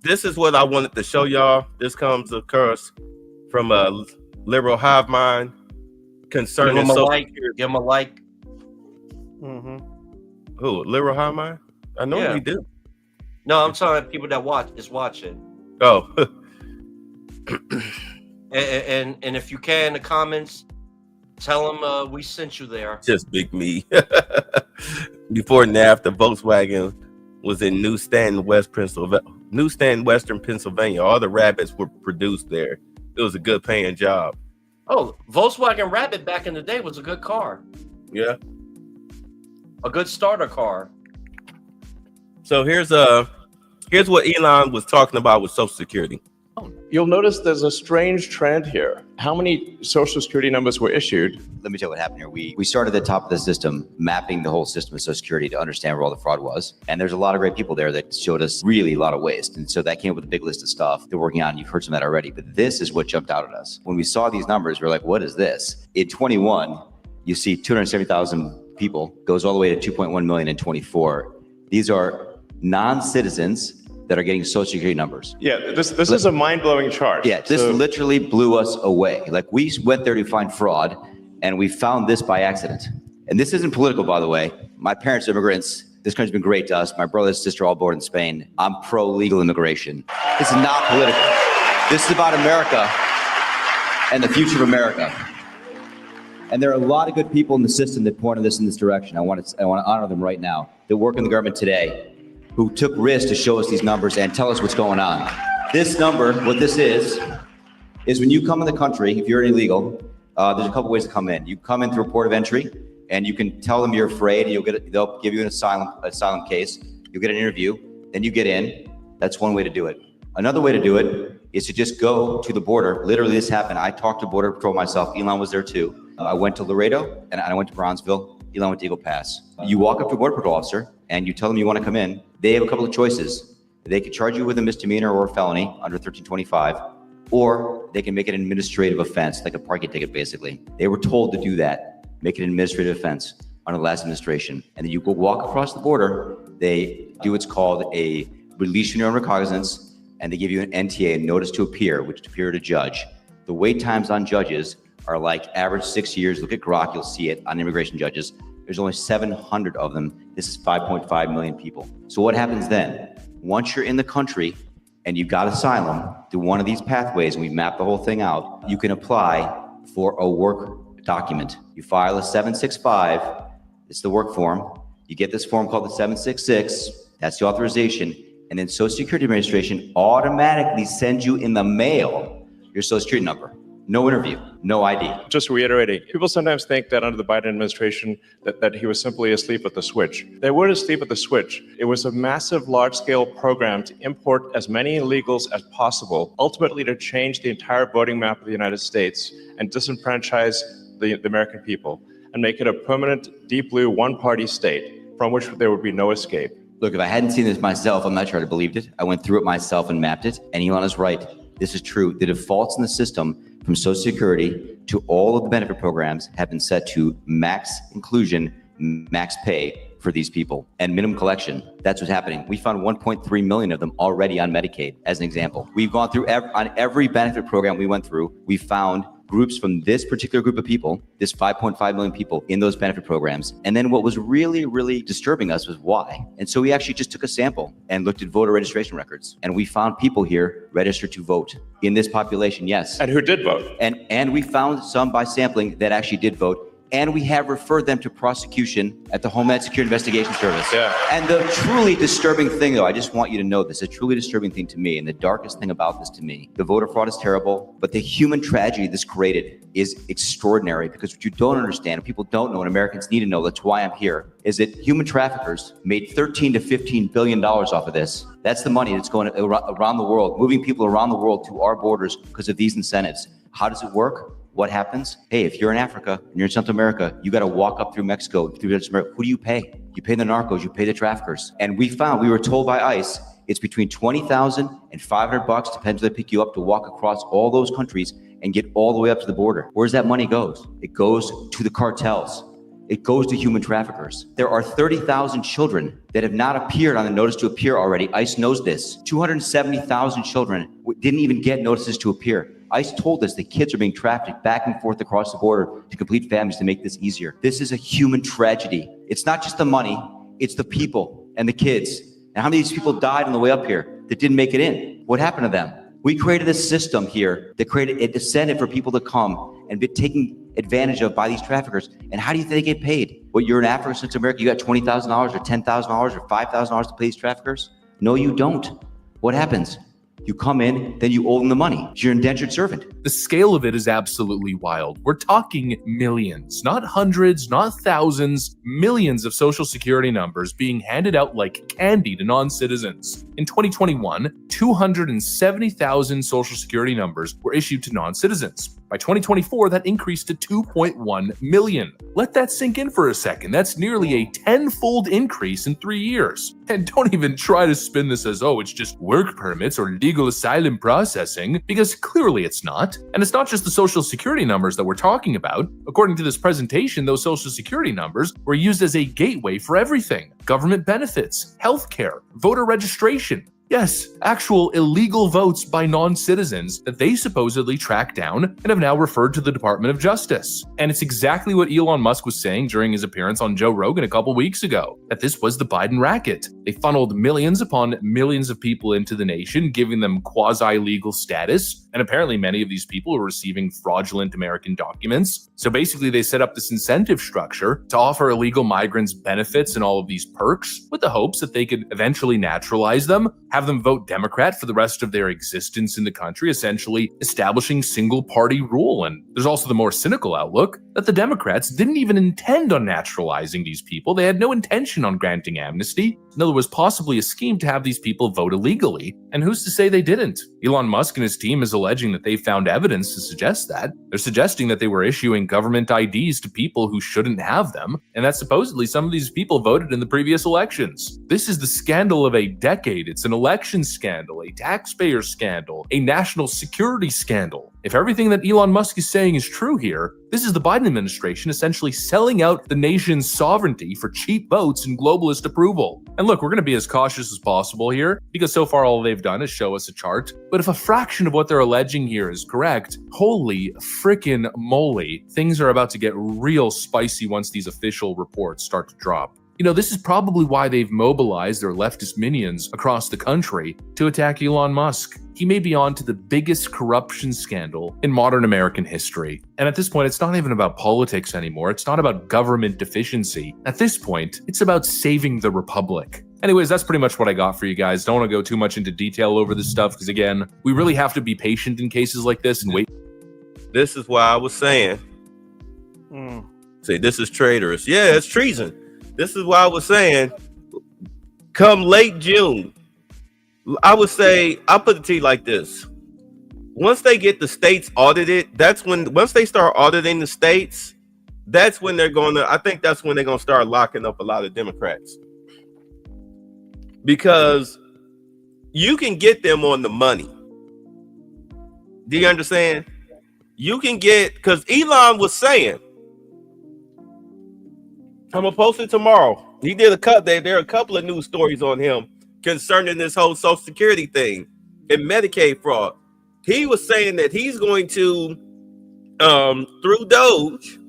this is what I wanted to show y'all. This comes, of course, from a liberal hive mind concerning Give him a social like. security. Give him a like. Who? Liberal hive mind? I know we do. No, I'm talking people that watching. Oh. and if you can, in the comments, Tell them we sent you there. Just big me. Before NAFTA, Volkswagen was in Newsstand, Western Pennsylvania. All the rabbits were produced there. It was a good paying job. Oh, Volkswagen Rabbit back in the day was a good car. Yeah. A good starter car. So here's what Elon was talking about with Social Security. You'll notice there's a strange trend here. How many Social Security numbers were issued? Let me tell you what happened here. We started at the top of the system, mapping the whole system of Social Security to understand where all the fraud was. And there's a lot of great people there that showed us really a lot of waste. And so that came up with a big list of stuff they're working on. You've heard some of that already, but this is what jumped out at us. When we saw these numbers, we're like, what is this? In 21, you see 270,000 people, goes all the way to 2.1 million in 24. These are non-citizens that are getting Social Security numbers. Yeah, this is a mind-blowing chart. Yeah, this literally blew us away. Like, we went there to find fraud, and we found this by accident. And this isn't political, by the way. My parents are immigrants. This country's been great to us. My brother and sister all born in Spain. I'm pro-legal immigration. This is not political. This is about America and the future of America. And there are a lot of good people in the system that pointed this in this direction. I want to honor them right now. That work in the government today, who took risks to show us these numbers and tell us what's going on. This number, what this is when you come in the country, if you're illegal, there's a couple ways to come in. You come in through a port of entry, and you can tell them you're afraid, and they'll give you an asylum case. You'll get an interview, then you get in. That's one way to do it. Another way to do it is to just go to the border. Literally, this happened. I talked to Border Patrol myself. Elon was there too. I went to Laredo, and I went to Bronzeville. Elon went to Eagle Pass. You walk up to a Border Patrol officer, and you tell them you want to come in. They have a couple of choices. They could charge you with a misdemeanor or a felony under 1325, or they can make it an administrative offense, like a parking ticket, basically. They were told to do that, make it an administrative offense under the last administration. And then you go walk across the border. They do what's called a release your own recognizance, and they give you an NTA, a notice to appear, which to appear to judge. The wait times on judges are like average 6 years. Look at Grok, you'll see it on immigration judges. There's only 700 of them. This is 5.5 million people. So what happens then? Once you're in the country and you got asylum through one of these pathways, and we map the whole thing out, you can apply for a work document. You file a 765, it's the work form. You get this form called the 766, that's the authorization, and then Social Security Administration automatically sends you in the mail your Social Security number. No interview, no ID. Just reiterating, people sometimes think that under the Biden administration that he was simply asleep at the switch. They weren't asleep at the switch. It was a massive, large-scale program to import as many illegals as possible, ultimately to change the entire voting map of the United States and disenfranchise the American people and make it a permanent, deep blue, one-party state from which there would be no escape. Look, if I hadn't seen this myself, I'm not sure I'd have believed it. I went through it myself and mapped it, and Elon is right. This is true. The defaults in the system from Social Security to all of the benefit programs have been set to max inclusion, max pay for these people, and minimum collection. That's what's happening. We found 1.3 million of them already on Medicaid, as an example. We've gone through on every benefit program we went through, we found groups from this particular group of people, this 5.5 million people in those benefit programs. And then what was really, really disturbing us was why. And so we actually just took a sample and looked at voter registration records. And we found people here registered to vote in this population, yes. And who did vote? And we found some by sampling that actually did vote. And we have referred them to prosecution at the Homeland Security Investigation Service. Yeah. And the truly disturbing thing, though, I just want you to know this, a truly disturbing thing to me, and the darkest thing about this to me, the voter fraud is terrible, but the human tragedy this created is extraordinary, because what you don't understand, people don't know, and Americans need to know, that's why I'm here, is that human traffickers made $13 to $15 billion off of this. That's the money that's going around the world, moving people around the world to our borders because of these incentives. How does it work? What happens? Hey, if you're in Africa and you're in Central America, you got to walk up through Mexico, through America. Who do you pay? You pay the narcos, you pay the traffickers. And we were told by ICE, it's between $20,000 and $500, depends where they pick you up, to walk across all those countries and get all the way up to the border. Where's that money goes? It goes to the cartels. It goes to human traffickers. There are 30,000 children that have not appeared on the notice to appear already. ICE knows this. 270,000 children didn't even get notices to appear. ICE told us that kids are being trafficked back and forth across the border to complete families to make this easier. This is a human tragedy. It's not just the money, it's the people and the kids. And how many of these people died on the way up here that didn't make it in? What happened to them? We created a system here that created a incentive for people to come and be taking advantage of by these traffickers. And how do you think they get paid? What, you're in Africa, Central America, you got $20,000 or $10,000 or $5,000 to pay these traffickers? No, you don't. What happens? You come in, then you owe them the money. You're an indentured servant. The scale of it is absolutely wild. We're talking millions, not hundreds, not thousands, millions of social security numbers being handed out like candy to non-citizens. In 2021, 270,000 social security numbers were issued to non-citizens. By 2024, that increased to 2.1 million. Let that sink in for a second. That's nearly a 10-fold increase in 3 years. And don't even try to spin this as, oh, it's just work permits or legal asylum processing, because clearly it's not. And it's not just the social security numbers that we're talking about. According to this presentation, those social security numbers were used as a gateway for everything: government benefits, healthcare, voter registration. Yes, actual illegal votes by non-citizens that they supposedly tracked down and have now referred to the Department of Justice. And it's exactly what Elon Musk was saying during his appearance on Joe Rogan a couple weeks ago, that this was the Biden racket. They funneled millions upon millions of people into the nation, giving them quasi-legal status, and apparently many of these people were receiving fraudulent American documents. So basically they set up this incentive structure to offer illegal migrants benefits and all of these perks with the hopes that they could eventually naturalize them, have them vote Democrat for the rest of their existence in the country, essentially establishing single-party rule. And there's also the more cynical outlook that the Democrats didn't even intend on naturalizing these people. They had no intention on granting amnesty. No, there was possibly a scheme to have these people vote illegally. And who's to say they didn't? Elon Musk and his team is alleging that they found evidence to suggest that. They're suggesting that they were issuing government IDs to people who shouldn't have them, and that supposedly some of these people voted in the previous elections. This is the scandal of a decade. It's an election scandal, a taxpayer scandal, a national security scandal. If everything that Elon Musk is saying is true here, this is the Biden administration essentially selling out the nation's sovereignty for cheap votes and globalist approval. And look, we're going to be as cautious as possible here, because so far all they've done is show us a chart. But if a fraction of what they're alleging here is correct, holy frickin' moly, things are about to get real spicy once these official reports start to drop. You know, this is probably why they've mobilized their leftist minions across the country to attack Elon Musk. He may be on to the biggest corruption scandal in modern American history. And at this point, it's not even about politics anymore. It's not about government deficiency. At this point, it's about saving the republic. Anyways, that's pretty much what I got for you guys. Don't want to go too much into detail over this stuff, because again, we really have to be patient in cases like this and wait. This is why I was saying, say this is traitorous. Yeah, it's treason. This is why I was saying, come late June, I would say, I'll put it to you like this. Once they get the states audited, that's when, once they start auditing the states, that's when they're going to, I think that's when they're going to start locking up a lot of Democrats. Because you can get them on the money. Do you understand? You can get, because Elon was saying, I'm gonna post it tomorrow. He did a cut. There are a couple of news stories on him concerning this whole Social Security thing and Medicaid fraud. He was saying that he's going to, through Doge,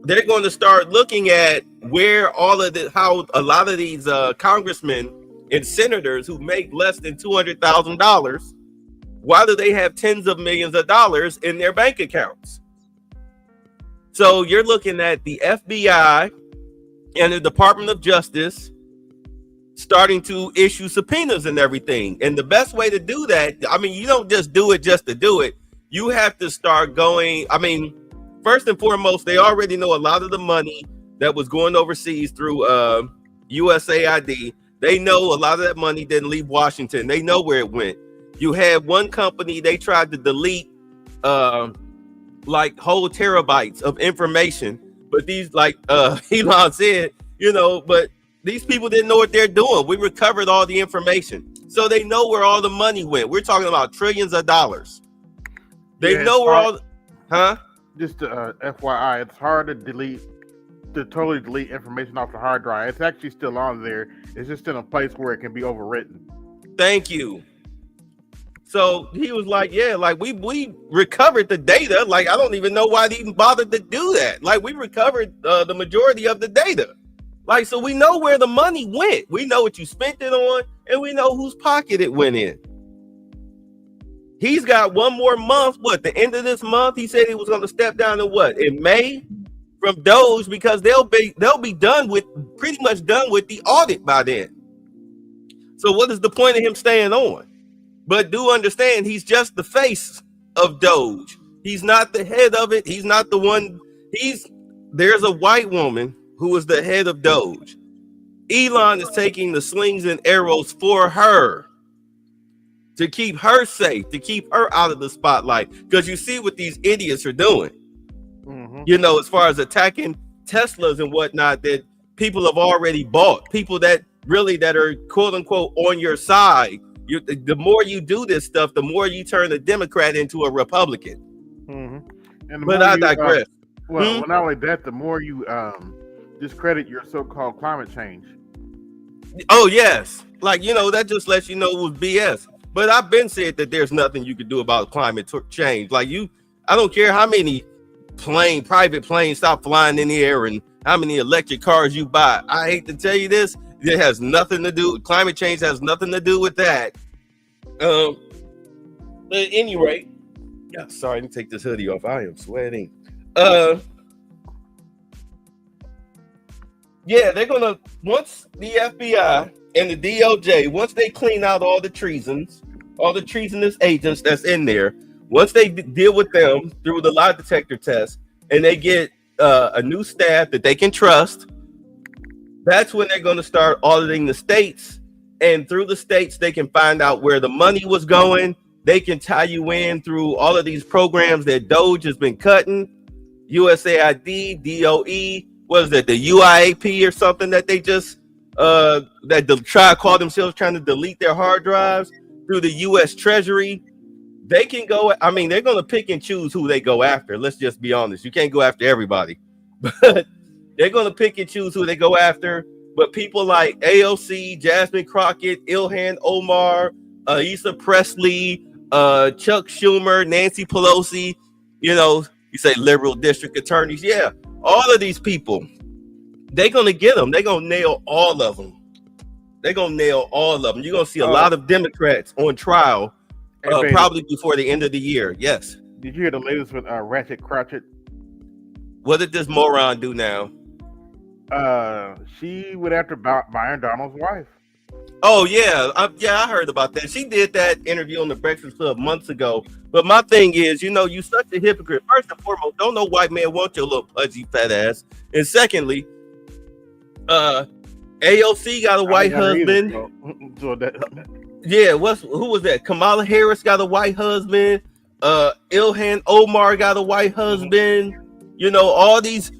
they're going to start looking at where all of the, how a lot of these congressmen and senators who make less than $200,000, why do they have tens of millions of dollars in their bank accounts? So you're looking at the FBI and the Department of Justice starting to issue subpoenas and everything. And the best way to do that, I mean, you don't just do it just to do it. You have to start going. I mean, first and foremost, they already know a lot of the money that was going overseas through USAID. They know a lot of that money didn't leave Washington. They know where it went. You had one company, they tried to delete like whole terabytes of information, but these, like Elon said, you know, but these people didn't know what they're doing. We recovered all the information, so they know where all the money went. We're talking about trillions of dollars. They know where all, Just FYI, it's hard to totally delete information off the hard drive. It's actually still on there. It's just in a place where it can be overwritten. Thank you. So he was like, yeah, like we recovered the data. Like, I don't even know why they even bothered to do that. Like, we recovered the majority of the data. Like, so we know where the money went. We know what you spent it on, and we know whose pocket it went in. He's got one more month. What, the end of this month? He said he was going to step down in May from Doge, because they'll be done with, pretty much done with the audit by then. So what is the point of him staying on? But do understand, he's just the face of Doge. He's not the head of it. He's not the one. There's a white woman who is the head of Doge. Elon is taking the slings and arrows for her to keep her safe, to keep her out of the spotlight. Because you see what these idiots are doing. You know, as far as attacking Teslas and whatnot that people have already bought, people that are quote unquote on your side. The more you do this stuff, the more you turn a Democrat into a Republican. But I digress. Well, not only that, the more you discredit your so-called climate change. Oh yes, like, you know, that just lets you know it was BS. But I've been said that there's nothing you can do about climate change. Like I don't care how many private planes stop flying in the air and how many electric cars you buy. I hate to tell you this, it has nothing to do. Climate change has nothing to do with that. At any rate, yeah. Sorry, let me take this hoodie off. I am sweating. Yeah, they're gonna, once the FBI and the DOJ, once they clean out all the treasonous agents that's in there, once they deal with them through the lie detector test, and they get a new staff that they can trust, that's when they're going to start auditing the states. And through the states, they can find out where the money was going. They can tie you in through all of these programs that Doge has been cutting. USAID, DOE, what is that, the UIAP or something that they just call themselves trying to delete their hard drives, through the US Treasury. They can go, I mean, they're going to pick and choose who they go after. Let's just be honest. You can't go after everybody, but they're going to pick and choose who they go after. But people like AOC, Jasmine Crockett, Ilhan Omar, Issa Presley, Chuck Schumer, Nancy Pelosi, you know, you say liberal district attorneys. Yeah, all of these people, they're going to get them. They're going to nail all of them. They're going to nail all of them. You're going to see a lot of Democrats on trial probably before the end of the year. Yes. Did you hear the latest with Ratchet Crotchet? What did this moron do now? She went after Byron Donald's wife. Oh yeah, I heard about that. She did that interview on the Breakfast Club months ago. But my thing is, you know, you such a hypocrite. First and foremost, don't no white man want your little pudgy fat ass. And secondly, AOC got a white husband. Yeah, who was that? Kamala Harris got a white husband. Ilhan Omar got a white husband. You know, all these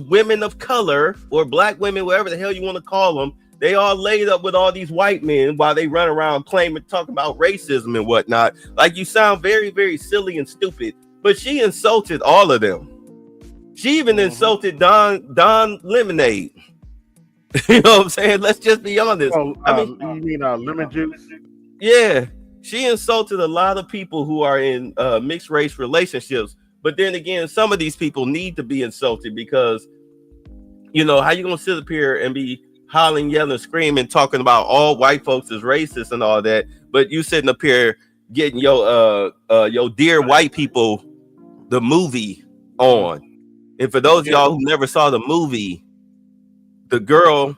women of color, or black women, whatever the hell you want to call them, they all laid up with all these white men while they run around talking about racism and whatnot. Like, you sound very, very silly and stupid. But she insulted all of them. She even insulted Don Lemonade. You know what I'm saying? Let's just be honest. You mean lemon juice? Yeah, she insulted a lot of people who are in mixed race relationships. But then again, some of these people need to be insulted because, you know, how you gonna sit up here and be hollering, yelling, screaming, talking about all white folks is racist and all that, but you sitting up here getting your Dear White People, the movie on. And for those of y'all who never saw the movie, the girl,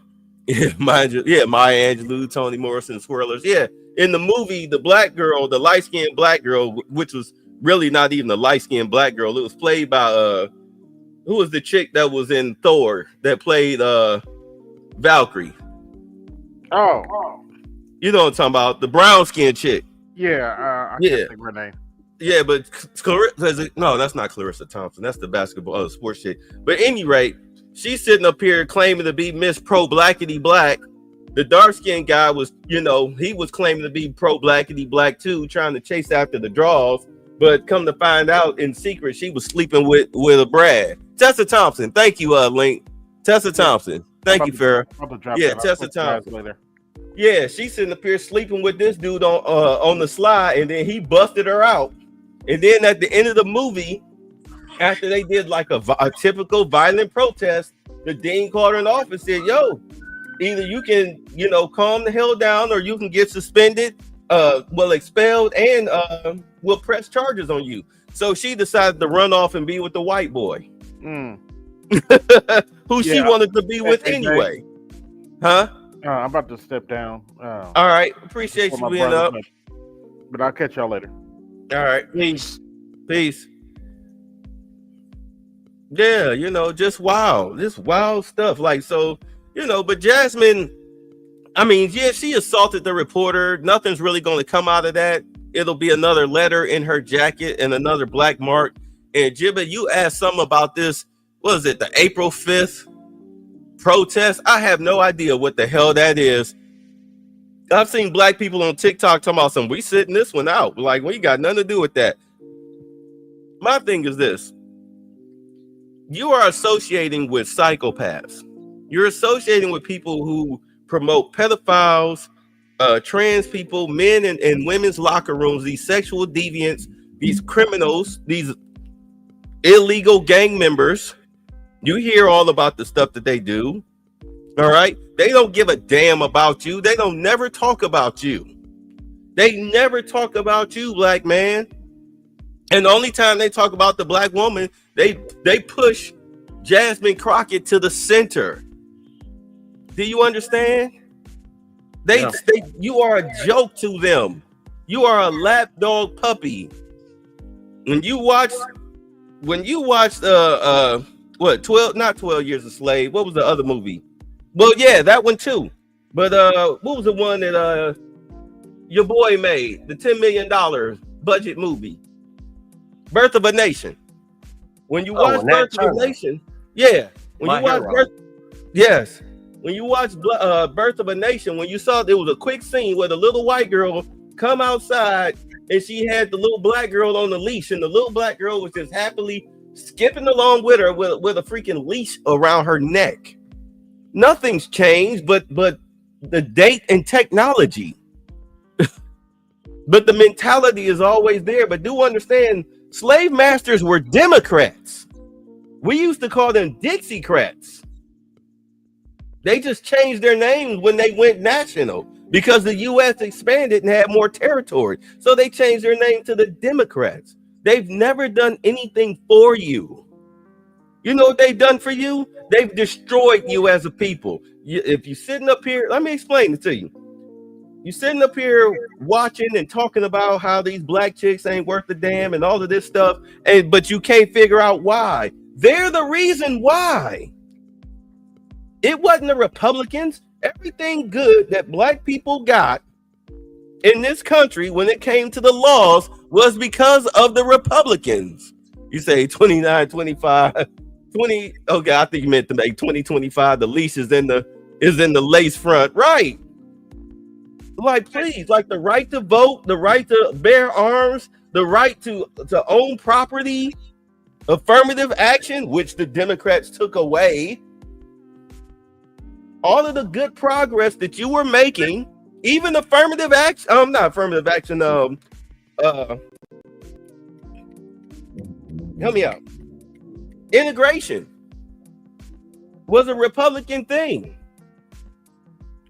Maya Angelou, Toni Morrison, Swirlers, in the movie, the black girl, the light-skinned black girl, which was really not even a light-skinned black girl, it was played by who was the chick that was in Thor that played Valkyrie? You know what I'm talking about, the brown-skinned chick. I can't think of her name. Yeah, but no, that's not Clarissa Thompson. That's the basketball sports chick. But at any rate, she's sitting up here claiming to be Miss Pro-Blackity Black. The dark-skinned guy was, you know, he was claiming to be Pro-Blackity Black too, trying to chase after the draws. But come to find out, in secret, she was sleeping with a Brad. Tessa Thompson. Thank you, Link. Tessa Thompson. Thank you, Farrah. Yeah, Tessa Thompson. Yeah, she's sitting up here sleeping with this dude on the slide, and then he busted her out. And then at the end of the movie, after they did like a typical violent protest, the dean called her in the office and said, yo, either you can, you know, calm the hell down, or you can get suspended, expelled and will press charges on you. So she decided to run off and be with the white boy. Who she wanted to be with anyway. Huh? I'm about to step down. All right. Appreciate you being up. But I'll catch y'all later. All right. Peace. Yeah, just wild. This wild stuff. Like, so, but Jasmine, I mean, yeah, she assaulted the reporter. Nothing's really going to come out of that. It'll be another letter in her jacket and another black mark. And Jibba, you asked something about this. What is it? The April 5th protest? I have no idea what the hell that is. I've seen black people on TikTok talking about we sitting this one out. Like, we got nothing to do with that. My thing is this. You are associating with psychopaths. You're associating with people who promote pedophiles, trans people, men and women's locker rooms, these sexual deviants, these criminals, these illegal gang members. You hear all about the stuff that they do. All right. They don't give a damn about you. They don't never talk about you. They never talk about you, black man. And the only time they talk about the black woman, they push Jasmine Crockett to the center. Do you understand? You are a joke to them. You are a lapdog puppy. When you watched 12 Years a Slave, what was the other movie? Well, yeah, that one too. But what was the one that your boy made, the $10 million budget movie? Birth of a Nation. When you watch Birth of a Nation, yeah. When you watch Birth of a Nation, when you saw there was a quick scene where the little white girl come outside and she had the little black girl on the leash, and the little black girl was just happily skipping along with her with a freaking leash around her neck. Nothing's changed but the date and technology. But the mentality is always there. But do understand, slave masters were Democrats. We used to call them Dixiecrats. They just changed their names when they went national because the U.S. expanded and had more territory. So they changed their name to the Democrats. They've never done anything for you. You know what they've done for you? They've destroyed you as a people. If you're sitting up here, let me explain it to you. You're sitting up here watching and talking about how these black chicks ain't worth a damn and all of this stuff, but you can't figure out why. They're the reason why. It wasn't the Republicans. Everything good that black people got in this country when it came to the laws was because of the Republicans. You say 29, 25, 20. Okay, I think you meant to make 2025. The leash is in the lace front, right? Like, please, like the right to vote, the right to bear arms, the right to own property, affirmative action, which the Democrats took away. All of the good progress that you were making, even affirmative action, not affirmative action, help me out. Integration was a Republican thing.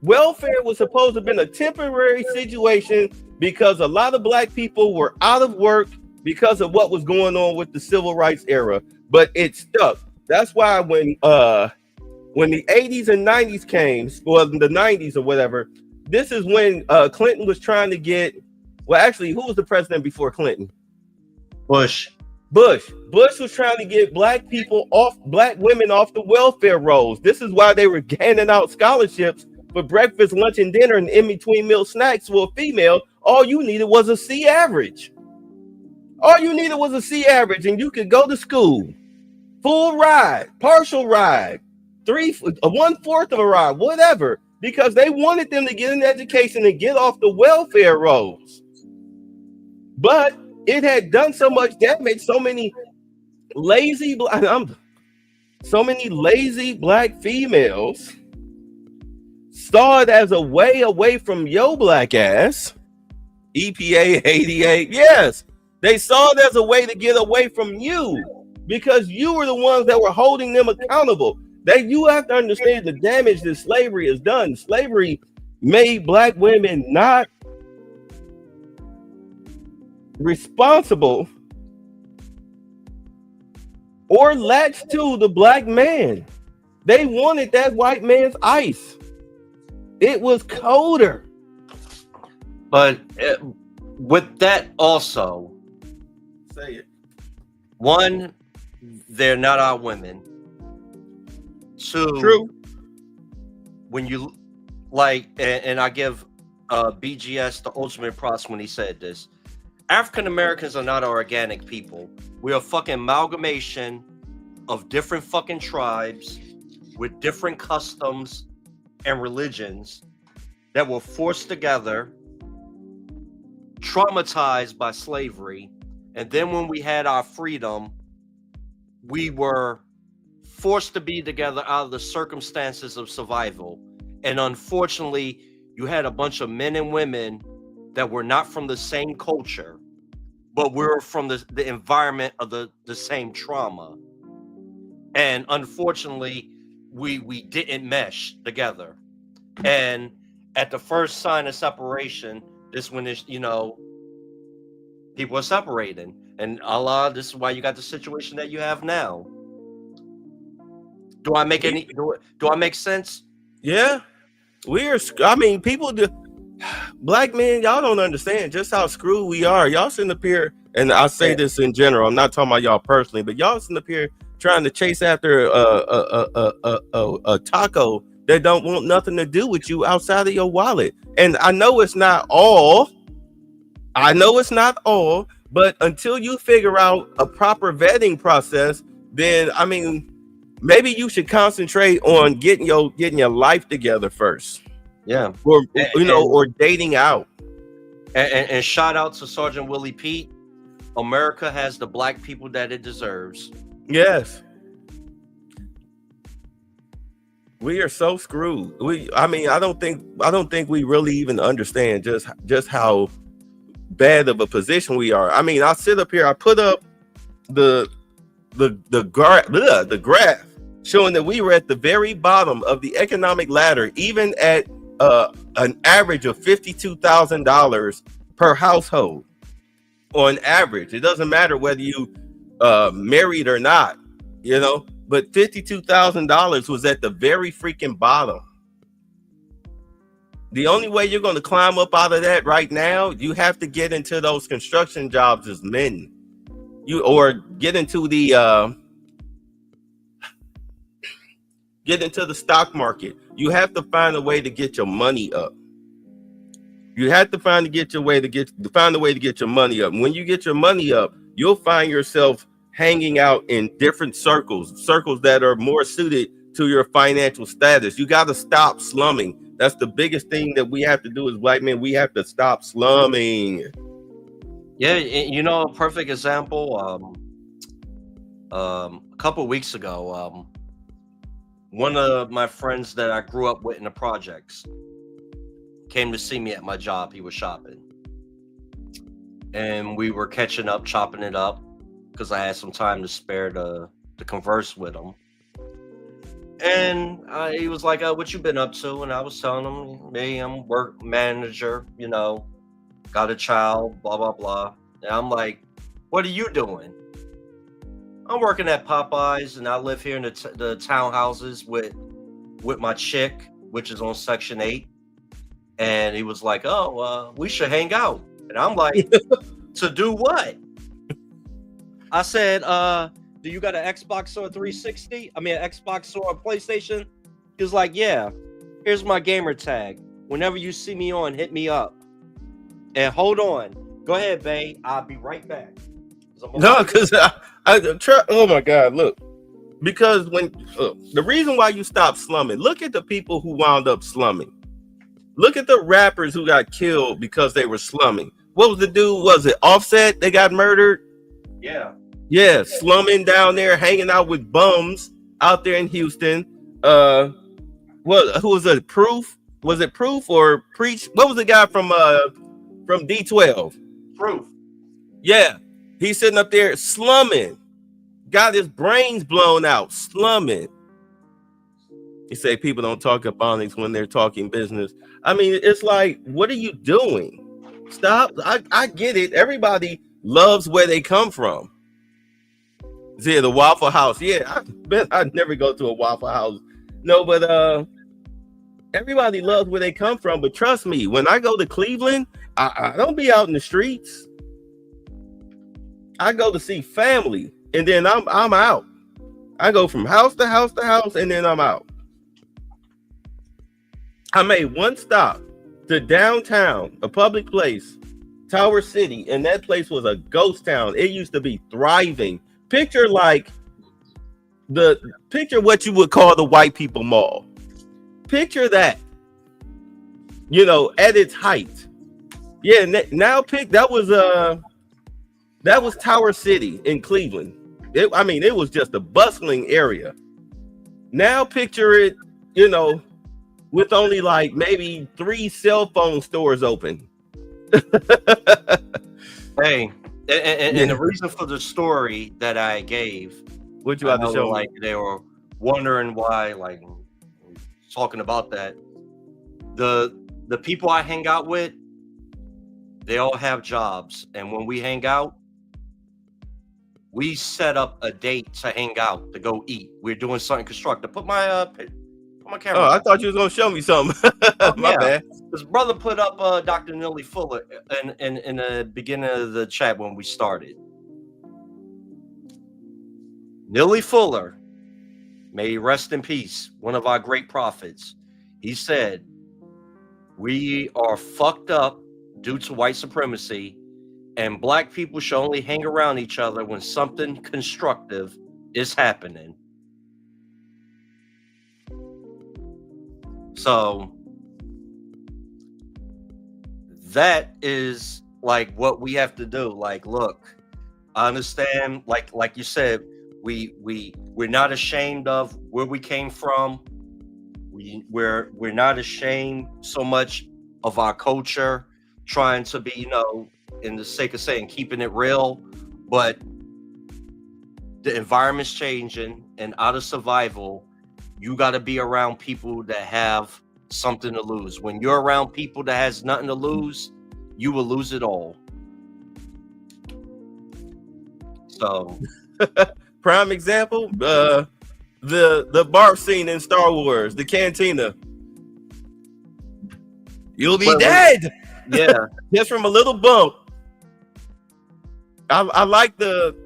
Welfare was supposed to have been a temporary situation because a lot of black people were out of work because of what was going on with the civil rights era, but it stuck. That's why when the 80s and 90s came, or the 90s or whatever, this is when Clinton was trying to get, well, actually, who was the president before Clinton? Bush was trying to get black women off the welfare rolls. This is why they were handing out scholarships for breakfast, lunch, and dinner, and in between meal snacks for a female. All you needed was a C average. And you could go to school, full ride, partial ride, 1/4 of a ride, whatever, because they wanted them to get an education and get off the welfare rolls. But it had done so much damage, so many lazy black females saw it as a way away from your black ass. EPA 88, yes, they saw it as a way to get away from you because you were the ones that were holding them accountable. You have to understand the damage that slavery has done. Slavery made black women not responsible or latched to the black man. They wanted that white man's ice. It was colder. But with that also, say it. One, they're not our women. Two, true. When you like, and I give BGS the ultimate props when he said this. African Americans are not organic people. We are a fucking amalgamation of different fucking tribes with different customs and religions that were forced together, traumatized by slavery, and then when we had our freedom, we were forced to be together out of the circumstances of survival. And unfortunately, you had a bunch of men and women that were not from the same culture, but we were from the environment of the same trauma. And unfortunately, we didn't mesh together. And at the first sign of separation, this when it's, people are separating. And Allah, this is why you got the situation that you have now. Do I make any? Do I make sense? Yeah, people do. Black men, y'all don't understand just how screwed we are. Y'all sitting up here, and I say this in general. I'm not talking about y'all personally, but y'all sitting up here trying to chase after a taco that don't want nothing to do with you outside of your wallet. And I know it's not all. But until you figure out a proper vetting process, then maybe you should concentrate on getting your life together first. Yeah. Or dating out. And shout out to Sergeant Willie Pete. America has the black people that it deserves. Yes. We are so screwed. I don't think we really even understand just how bad of a position we are. I sit up here, I put up the graph showing that we were at the very bottom of the economic ladder, even at an average of $52,000 per household on average. It doesn't matter whether you married or not, but $52,000 was at the very freaking bottom. The only way you're going to climb up out of that right now, you have to get into those construction jobs as men. Or get into the stock market. You have to find a way to get your money up. You have to find a way to get your money up. And when you get your money up, you'll find yourself hanging out in different circles that are more suited to your financial status. You got to stop slumming. That's the biggest thing that we have to do as black men. We have to stop slumming. Yeah, a perfect example. A couple of weeks ago, one of my friends that I grew up with in the projects came to see me at my job. He was shopping, and we were catching up, chopping it up, because I had some time to spare to converse with him. And he was like, "What you been up to?" And I was telling him, "Me, I'm work manager, got a child, blah, blah, blah." And I'm like, "What are you doing?" "I'm working at Popeyes, and I live here in the townhouses with my chick, which is on Section 8. And he was like, "Oh, we should hang out." And I'm like, "To do what?" I said, "Do you got an Xbox or a 360? An Xbox or a PlayStation?" He was like, "Yeah, here's my gamer tag. Whenever you see me on, hit me up. And hold on. Go ahead, babe. I'll be right back." No, because I try. Oh my God, look. Because the reason why you stop slumming, look at the people who wound up slumming. Look at the rappers who got killed because they were slumming. What was the dude? Was it Offset? They got murdered? Yeah. Yeah, slumming down there, hanging out with bums out there in Houston. Who was it? Proof? Was it Proof or Preach? What was the guy from D12? Proof. Yeah, he's sitting up there slumming, got his brains blown out, slumming. You say people don't talk Ebonics when they're talking business. It's like, what are you doing? Stop. I get it. Everybody loves where they come from. Yeah, the Waffle House. Yeah, I bet I'd never go to a Waffle House. No, but everybody loves where they come from. But trust me, when I go to Cleveland, I don't be out in the streets. I go to see family, and then I'm out. I go from house to house to house, and then I'm out. I made one stop to downtown, a public place, Tower City, and that place was a ghost town. It used to be thriving. Picture what you would call the white people mall. Picture that, at its height. Yeah, now that was Tower City in Cleveland. It was just a bustling area. Now picture it, with only like maybe 3 cell phone stores open. Hey, and the reason for the story that I gave, what you have to show like me? they were wondering why, like talking about that. The people I hang out with, they all have jobs, and when we hang out, we set up a date to hang out, to go eat. We're doing something constructive. Put my camera. Oh, I thought you was gonna show me something. My bad. His brother put up Dr. Nilly Fuller in the beginning of the chat when we started. Nilly Fuller, may he rest in peace, one of our great prophets. He said, we are fucked up due to white supremacy, and black people should only hang around each other when something constructive is happening. So that is like what we have to do. Like, look, I understand, like you said, we're not ashamed of where we came from. We're not ashamed so much of our culture, trying to be, in the sake of saying keeping it real, but the environment's changing, and out of survival, you got to be around people that have something to lose. When you're around people that has nothing to lose, you will lose it all. So, prime example, the barf scene in Star Wars, the cantina. You'll be dead. Yeah, just from a little bump. I like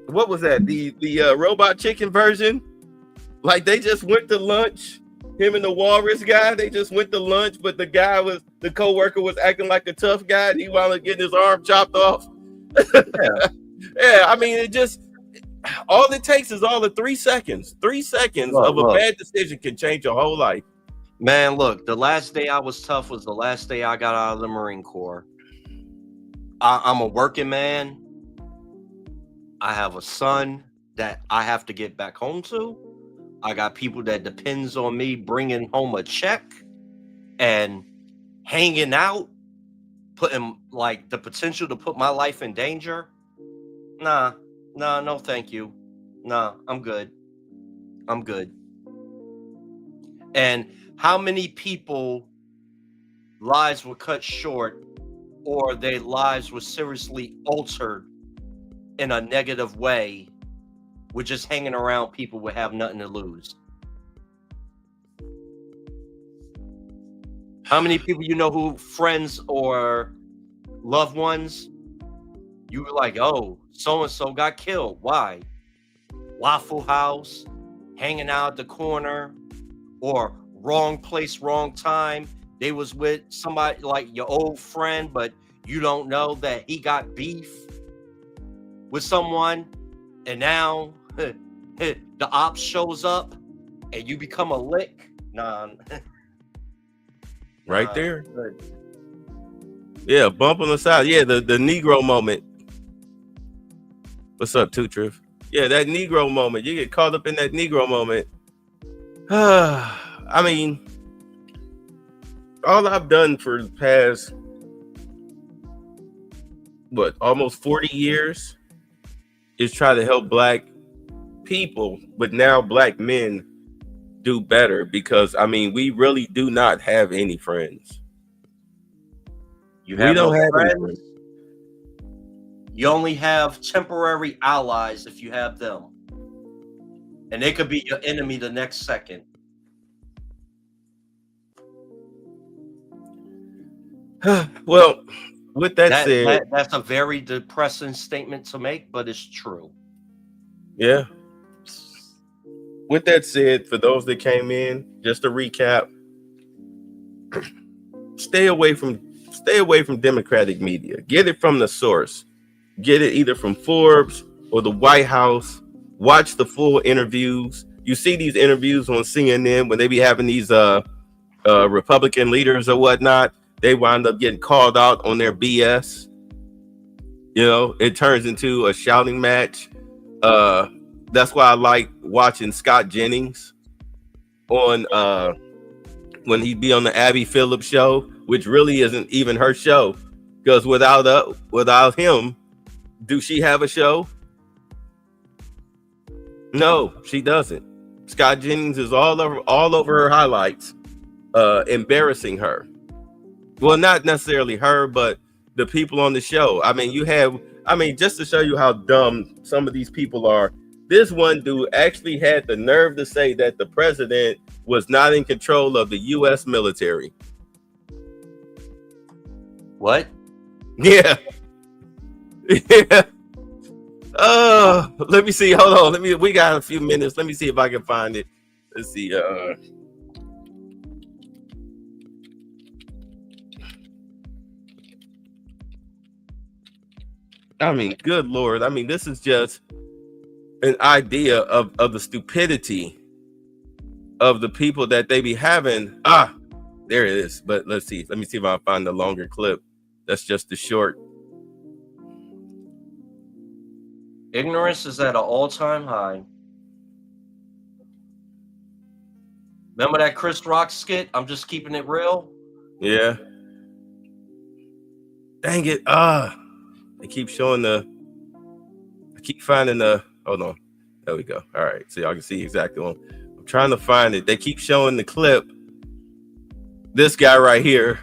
what was that? The robot chicken version. Like they just went to lunch. Him and the walrus guy, they just went to lunch, but the co-worker was acting like a tough guy, and he wound up getting his arm chopped off. Yeah, all it takes is all the 3 seconds. 3 seconds of a bad decision can change your whole life. Man, look, the last day I was tough was the last day I got out of the Marine Corps. I'm a working man. I have a son that I have to get back home to. I got people that depends on me bringing home a check and hanging out, putting like the potential to put my life in danger. Nah, no, thank you. Nah, I'm good. And how many people lives were cut short or their lives were seriously altered in a negative way with just hanging around people who have nothing to lose? How many people who friends or loved ones, you were like, oh, so-and-so got killed. Why? Waffle House, hanging out at the corner, or wrong place, wrong time. They was with somebody like your old friend, but you don't know that he got beef with someone, and now the ops shows up and you become a lick. Nah. Right there. Yeah, bump on the side. Yeah, the Negro moment. What's up, Triff? Yeah, that Negro moment. You get caught up in that Negro moment. I mean, all I've done for the past, almost 40 years is try to help black people, but now black men do better, because we really do not have any friends. We don't have any friends. You only have temporary allies if you have them. And they could be your enemy the next second. Well, with that said, that's a very depressing statement to make, but it's true. Yeah. With that said, for those that came in, just to recap, stay away from Democratic media. Get it from the source. Get it either from Forbes or the White House. Watch the full interviews. You see these interviews on CNN when they be having these Republican leaders or whatnot. They wind up getting called out on their BS. You know, it turns into a shouting match. That's why I like watching Scott Jennings on when he'd be on the Abby Phillips show, which really isn't even her show, because without him, do she have a show? No, she doesn't. Scott Jennings is all over her highlights, embarrassing her. Well, not necessarily her, but the people on the show. I mean, just to show you how dumb some of these people are, this one dude actually had the nerve to say that the president was not in control of the U.S. military. What? Yeah. Yeah. Let me see. Hold on. We got a few minutes. Let me see if I can find it. Let's see. I mean, good Lord. I mean, this is just an idea of the stupidity of the people that they be having. There it is. But let's see. Let me see if I find the longer clip. That's just the short. Ignorance is at an all-time high. Remember that Chris Rock skit? I'm just keeping it real. Yeah. Dang it. They keep showing I keep finding hold on. There we go. All right. So y'all can see exactly what I'm trying to find it. They keep showing the clip. This guy right here.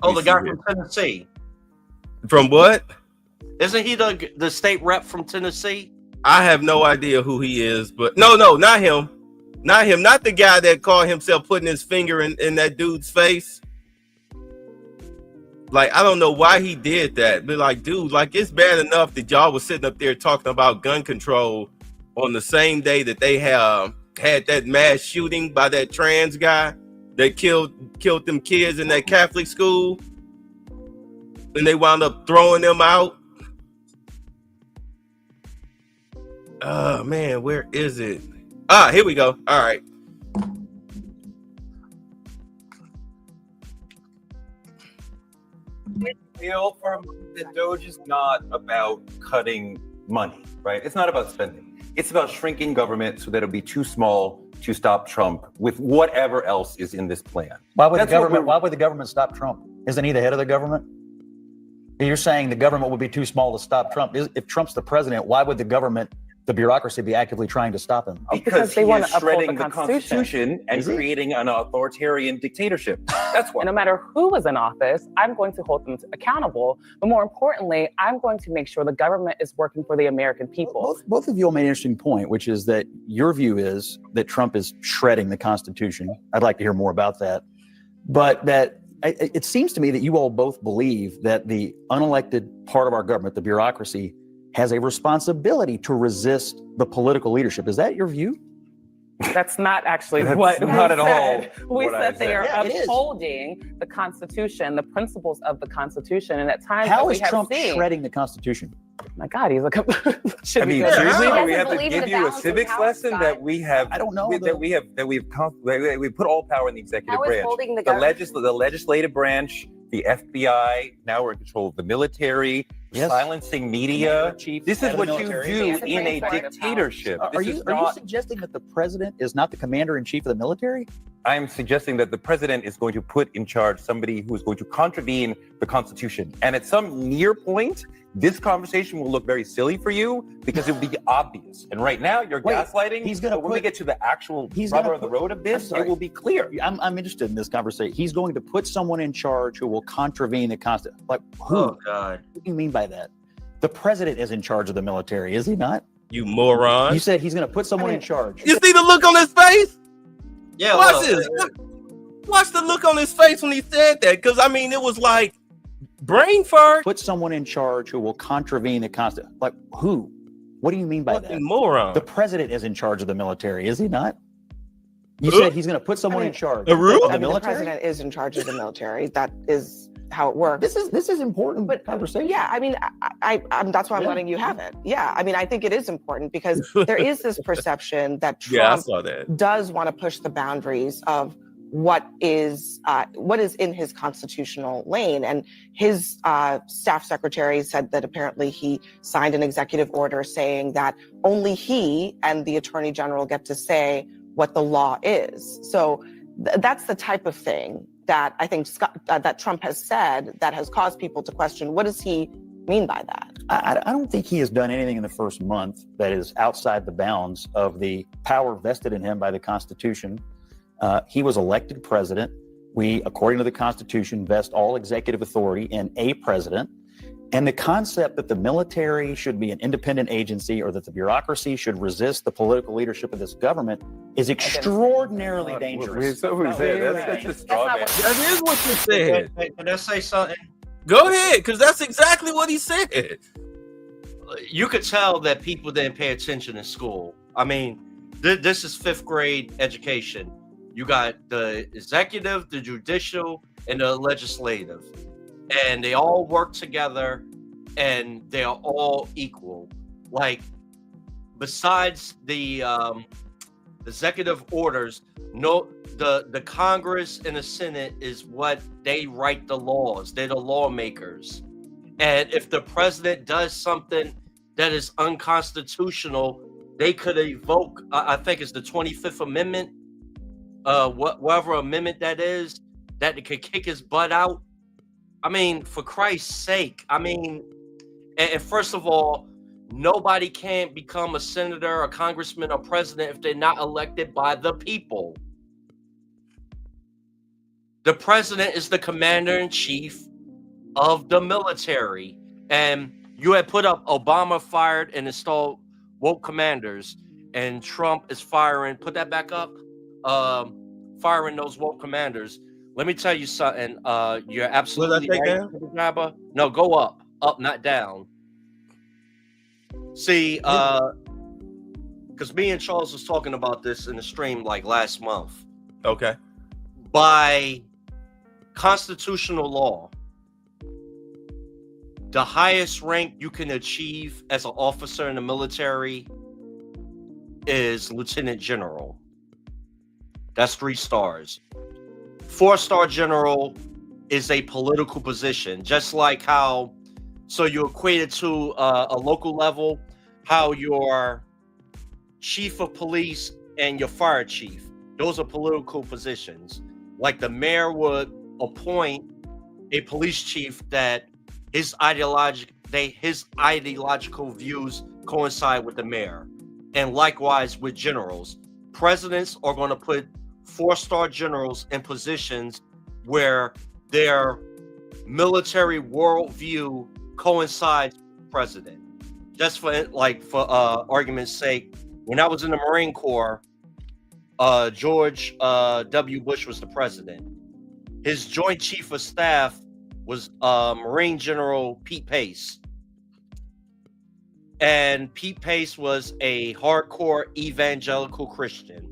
Oh, the guy from Tennessee. From what? Isn't he the state rep from Tennessee? I have no idea who he is, but no, not him. Not him. Not the guy that called himself putting his finger in that dude's face. Like, I don't know why he did that. But like, dude, like, it's bad enough that y'all was sitting up there talking about gun control on the same day that they had that mass shooting by that trans guy that killed them kids in that Catholic school. And they wound up throwing them out. Oh man, where is it? Here we go. All right. Feel from the Doge is not about cutting money, right? It's not about spending. It's about shrinking government so that it'll be too small to stop Trump with whatever else is in this plan. Why would the government stop Trump? Isn't he the head of the government? You're saying the government would be too small to stop Trump. If Trump's the president, why would the bureaucracy be actively trying to stop him? Because they want to shredding the Constitution and creating an authoritarian dictatorship. That's why. And no matter who is in office, I'm going to hold them accountable. But more importantly, I'm going to make sure the government is working for the American people. Both of you all made an interesting point, which is that your view is that Trump is shredding the Constitution. I'd like to hear more about that. But that it seems to me that you all both believe that the unelected part of our government, the bureaucracy, has a responsibility to resist the political leadership. Is that your view? That's not actually That's what not we at all said. We what I said they said. are Yeah, it is. upholding the Constitution, the principles of the Constitution, and at times How that we is have Trump seen. shredding the Constitution? My God, he's like. I mean, seriously, do we have to give you a civics lesson that we have? I don't know. We put all power in the executive How is branch, holding the the legislative branch, the FBI. Now we're in control of the military, silencing media. This is what you do in a dictatorship. Are you suggesting that the president is not the commander in chief of the military? I'm suggesting that the president is going to put in charge somebody who is going to contravene the Constitution. And at some near point, This conversation will look very silly for you because it will be obvious. And right now, you're gaslighting. When we get to the actual rubber of the road of this, it will be clear. I'm interested in this conversation. He's going to put someone in charge who will contravene the Constitution. Like who? Oh, God. What do you mean by that? The president is in charge of the military, is he not? You moron. You said he's going to put someone in charge. You see the look on his face? Yeah, Watch this. Watch the look on his face when he said that. Because, I mean, it was like brain fart. Put someone in charge who will contravene the Constitution. Like who? What do you mean by that? Moron. The president is in charge of the military, is he not? You said he's going to put someone in charge of the military. The president is in charge of the military. That is how it works. This is important conversation. Yeah, I mean, I'm that's why I'm letting you have it. Yeah, I mean, I think it is important because there is this perception that Trump does want to push the boundaries of what is in his constitutional lane. And his staff secretary said that apparently he signed an executive order saying that only he and the attorney general get to say what the law is. So that's the type of thing that I think that Trump has said that has caused people to question, what does he mean by that? I don't think he has done anything in the first month that is outside the bounds of the power vested in him by the Constitution. He was elected president. We, according to the Constitution, vest all executive authority in a president. And the concept that the military should be an independent agency or that the bureaucracy should resist the political leadership of this government is extraordinarily dangerous. That is what you said. Can I say something? Go ahead, because that's exactly what he said. You could tell that people didn't pay attention in school. I mean, this is fifth grade education. You got the executive, the judicial, and the legislative. And they all work together and they are all equal. Like, besides the executive orders, the Congress and the Senate is what they write the laws. They're the lawmakers. And if the president does something that is unconstitutional, they could evoke, I think it's the 25th Amendment, whatever amendment that is, that they could kick his butt out. I mean, for Christ's sake, I mean, and first of all, nobody can become a senator, a congressman, or president if they're not elected by the people. The president is the commander-in-chief of the military. And you had put up Obama fired and installed woke commanders, and Trump is firing, put that back up, firing those woke commanders. Let me tell you something. You're absolutely right. No, go up, not down. See, because me and Charles was talking about this in the stream like last month. Okay. By constitutional law, the highest rank you can achieve as an officer in the military is lieutenant general. That's 3 stars. 4-star general is a political position, just like how, so you equate it to a local level, how your chief of police and your fire chief, those are political positions. Like the mayor would appoint a police chief that his ideological views coincide with the mayor. And likewise with generals. Presidents are going to put 4-star generals in positions where their military worldview coincides with the president. Just for argument's sake, when I was in the Marine Corps, George W. Bush was the president. His Joint Chief of Staff was Marine General Pete Pace. And Pete Pace was a hardcore evangelical Christian.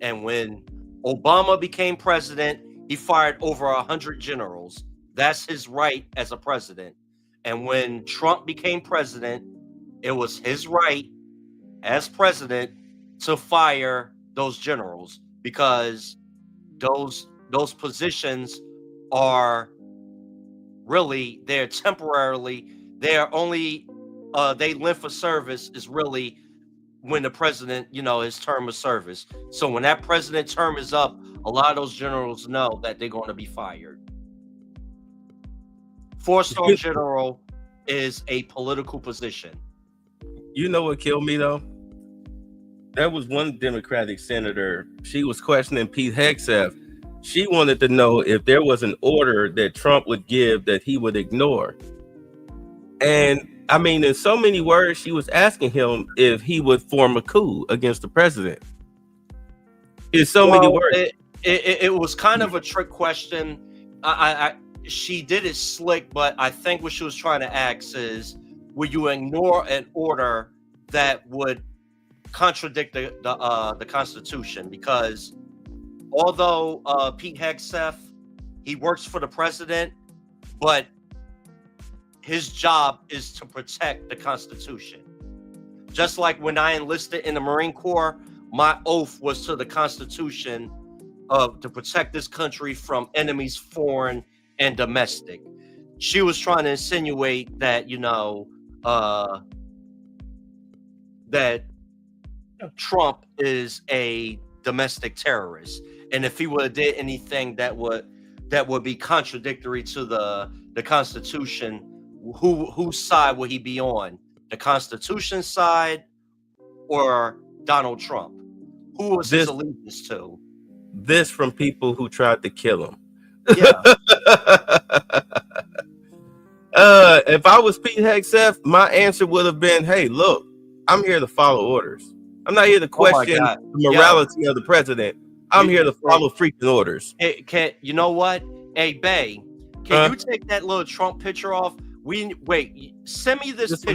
And when Obama became president, he fired over 100 generals. That's his right as a president. And when Trump became president, it was his right as president to fire those generals, because those positions are really, they're temporarily, they're only they length of service is really when the president, his term of service. So when that president term is up, a lot of those generals know that they're going to be fired. 4-star general is a political position. You know what killed me though? There was one Democratic senator. She was questioning Pete Hegseth. She wanted to know if there was an order that Trump would give that he would ignore. And I mean, in so many words, she was asking him if he would form a coup against the president. In so many words. It was kind of a trick question. She did it slick, but I think what she was trying to ask is, would you ignore an order that would contradict the Constitution? Because although Pete Hegseth, he works for the president, but his job is to protect the Constitution. Just like when I enlisted in the Marine Corps, my oath was to the Constitution to protect this country from enemies, foreign and domestic. She was trying to insinuate that, that Trump is a domestic terrorist, and if he would have did anything that would be contradictory to the Constitution, whose side would he be on? The Constitution side or Donald Trump? Who was his allegiance to? This from people who tried to kill him. Yeah. If I was Pete Hegseth, my answer would have been, hey, look, I'm here to follow orders. I'm not here to question the morality of the president. I'm here to follow freaking orders. Hey, you know what? Hey, Bay, can you take that little Trump picture off? Send me this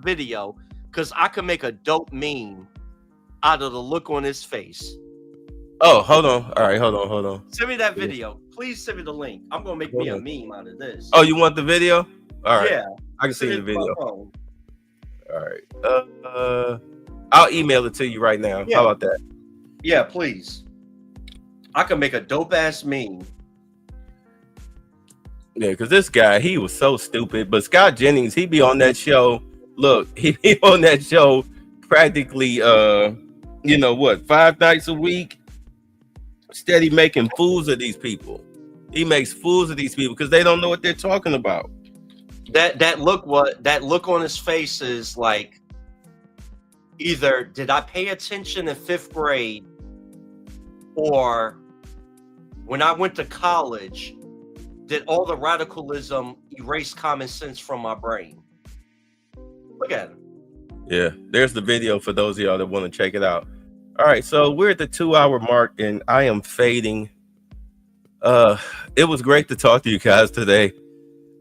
video, because I can make a dope meme out of the look on his face. Oh, hold on. All right, hold on. Send me that video. Please send me the link. I'm gonna make me a meme out of this. Oh, you want the video? All right. Yeah. I can see the video. All right. I'll email it to you right now. Yeah. How about that? Yeah, please. I can make a dope ass meme. Yeah, because this guy, he was so stupid. But Scott Jennings, he be on that show. Look, he be on that show practically 5 nights a week. Steady making fools of these people. He makes fools of these people because they don't know what they're talking about. That look on his face is like, either did I pay attention in 5th grade, or when I went to college, did all the radicalism erase common sense from my brain? Look at him. Yeah, there's the video for those of y'all that want to check it out. All right, so we're at the 2-hour mark and I am fading. It was great to talk to you guys today.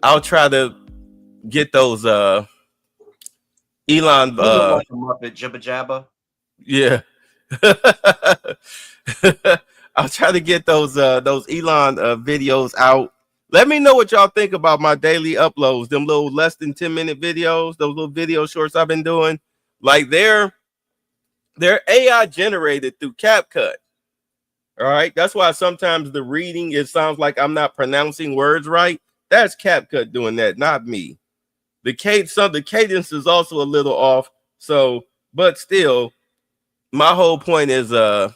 I'll try to get those Elon like a Muppet Jibba Jabba. Yeah. I'll try to get those Elon videos out. Let me know what y'all think about my daily uploads, them little less than 10-minute videos, those little video shorts I've been doing. Like they're AI generated through CapCut. All right. That's why sometimes the reading, it sounds like I'm not pronouncing words right. That's CapCut doing that, not me. The cadence is also a little off. So, but still, my whole point is I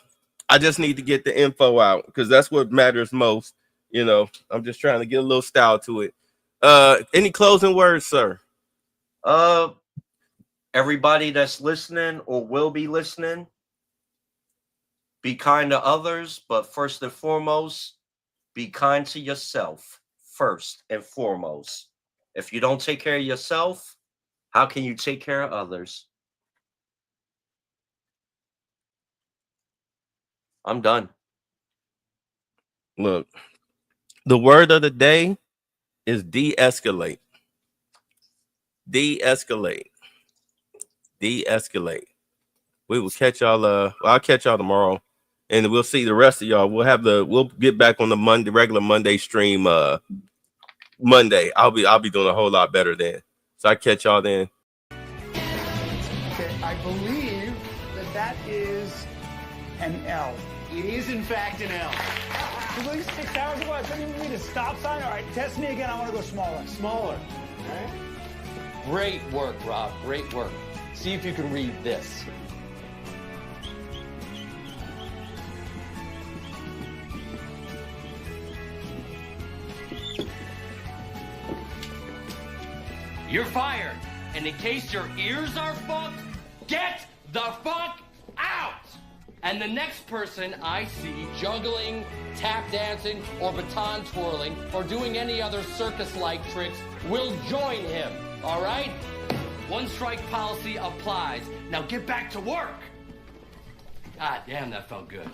just need to get the info out because that's what matters most. I'm just trying to get a little style to it. Any closing words, sir? Everybody that's listening or will be listening, be kind to others, but first and foremost, be kind to yourself first and foremost. If you don't take care of yourself, how can you take care of others? I'm done. Look, the word of the day is de-escalate. De-escalate. De-escalate. We will catch y'all. I'll catch y'all tomorrow, and we'll see the rest of y'all. We'll get back on the regular Monday stream. Monday. I'll be doing a whole lot better then. So I catch y'all then. Okay, I believe that is an L. It is in fact an L. You believe 6 hours ago I couldn't even read a stop sign? All right, test me again. I want to go smaller. Smaller. All right. Great work, Rob. Great work. See if you can read this. you're fired. And in case your ears are fucked, get the fuck out! And the next person I see juggling, tap dancing, or baton twirling, or doing any other circus-like tricks will join him, all right? One strike policy applies. Now get back to work. God damn, that felt good.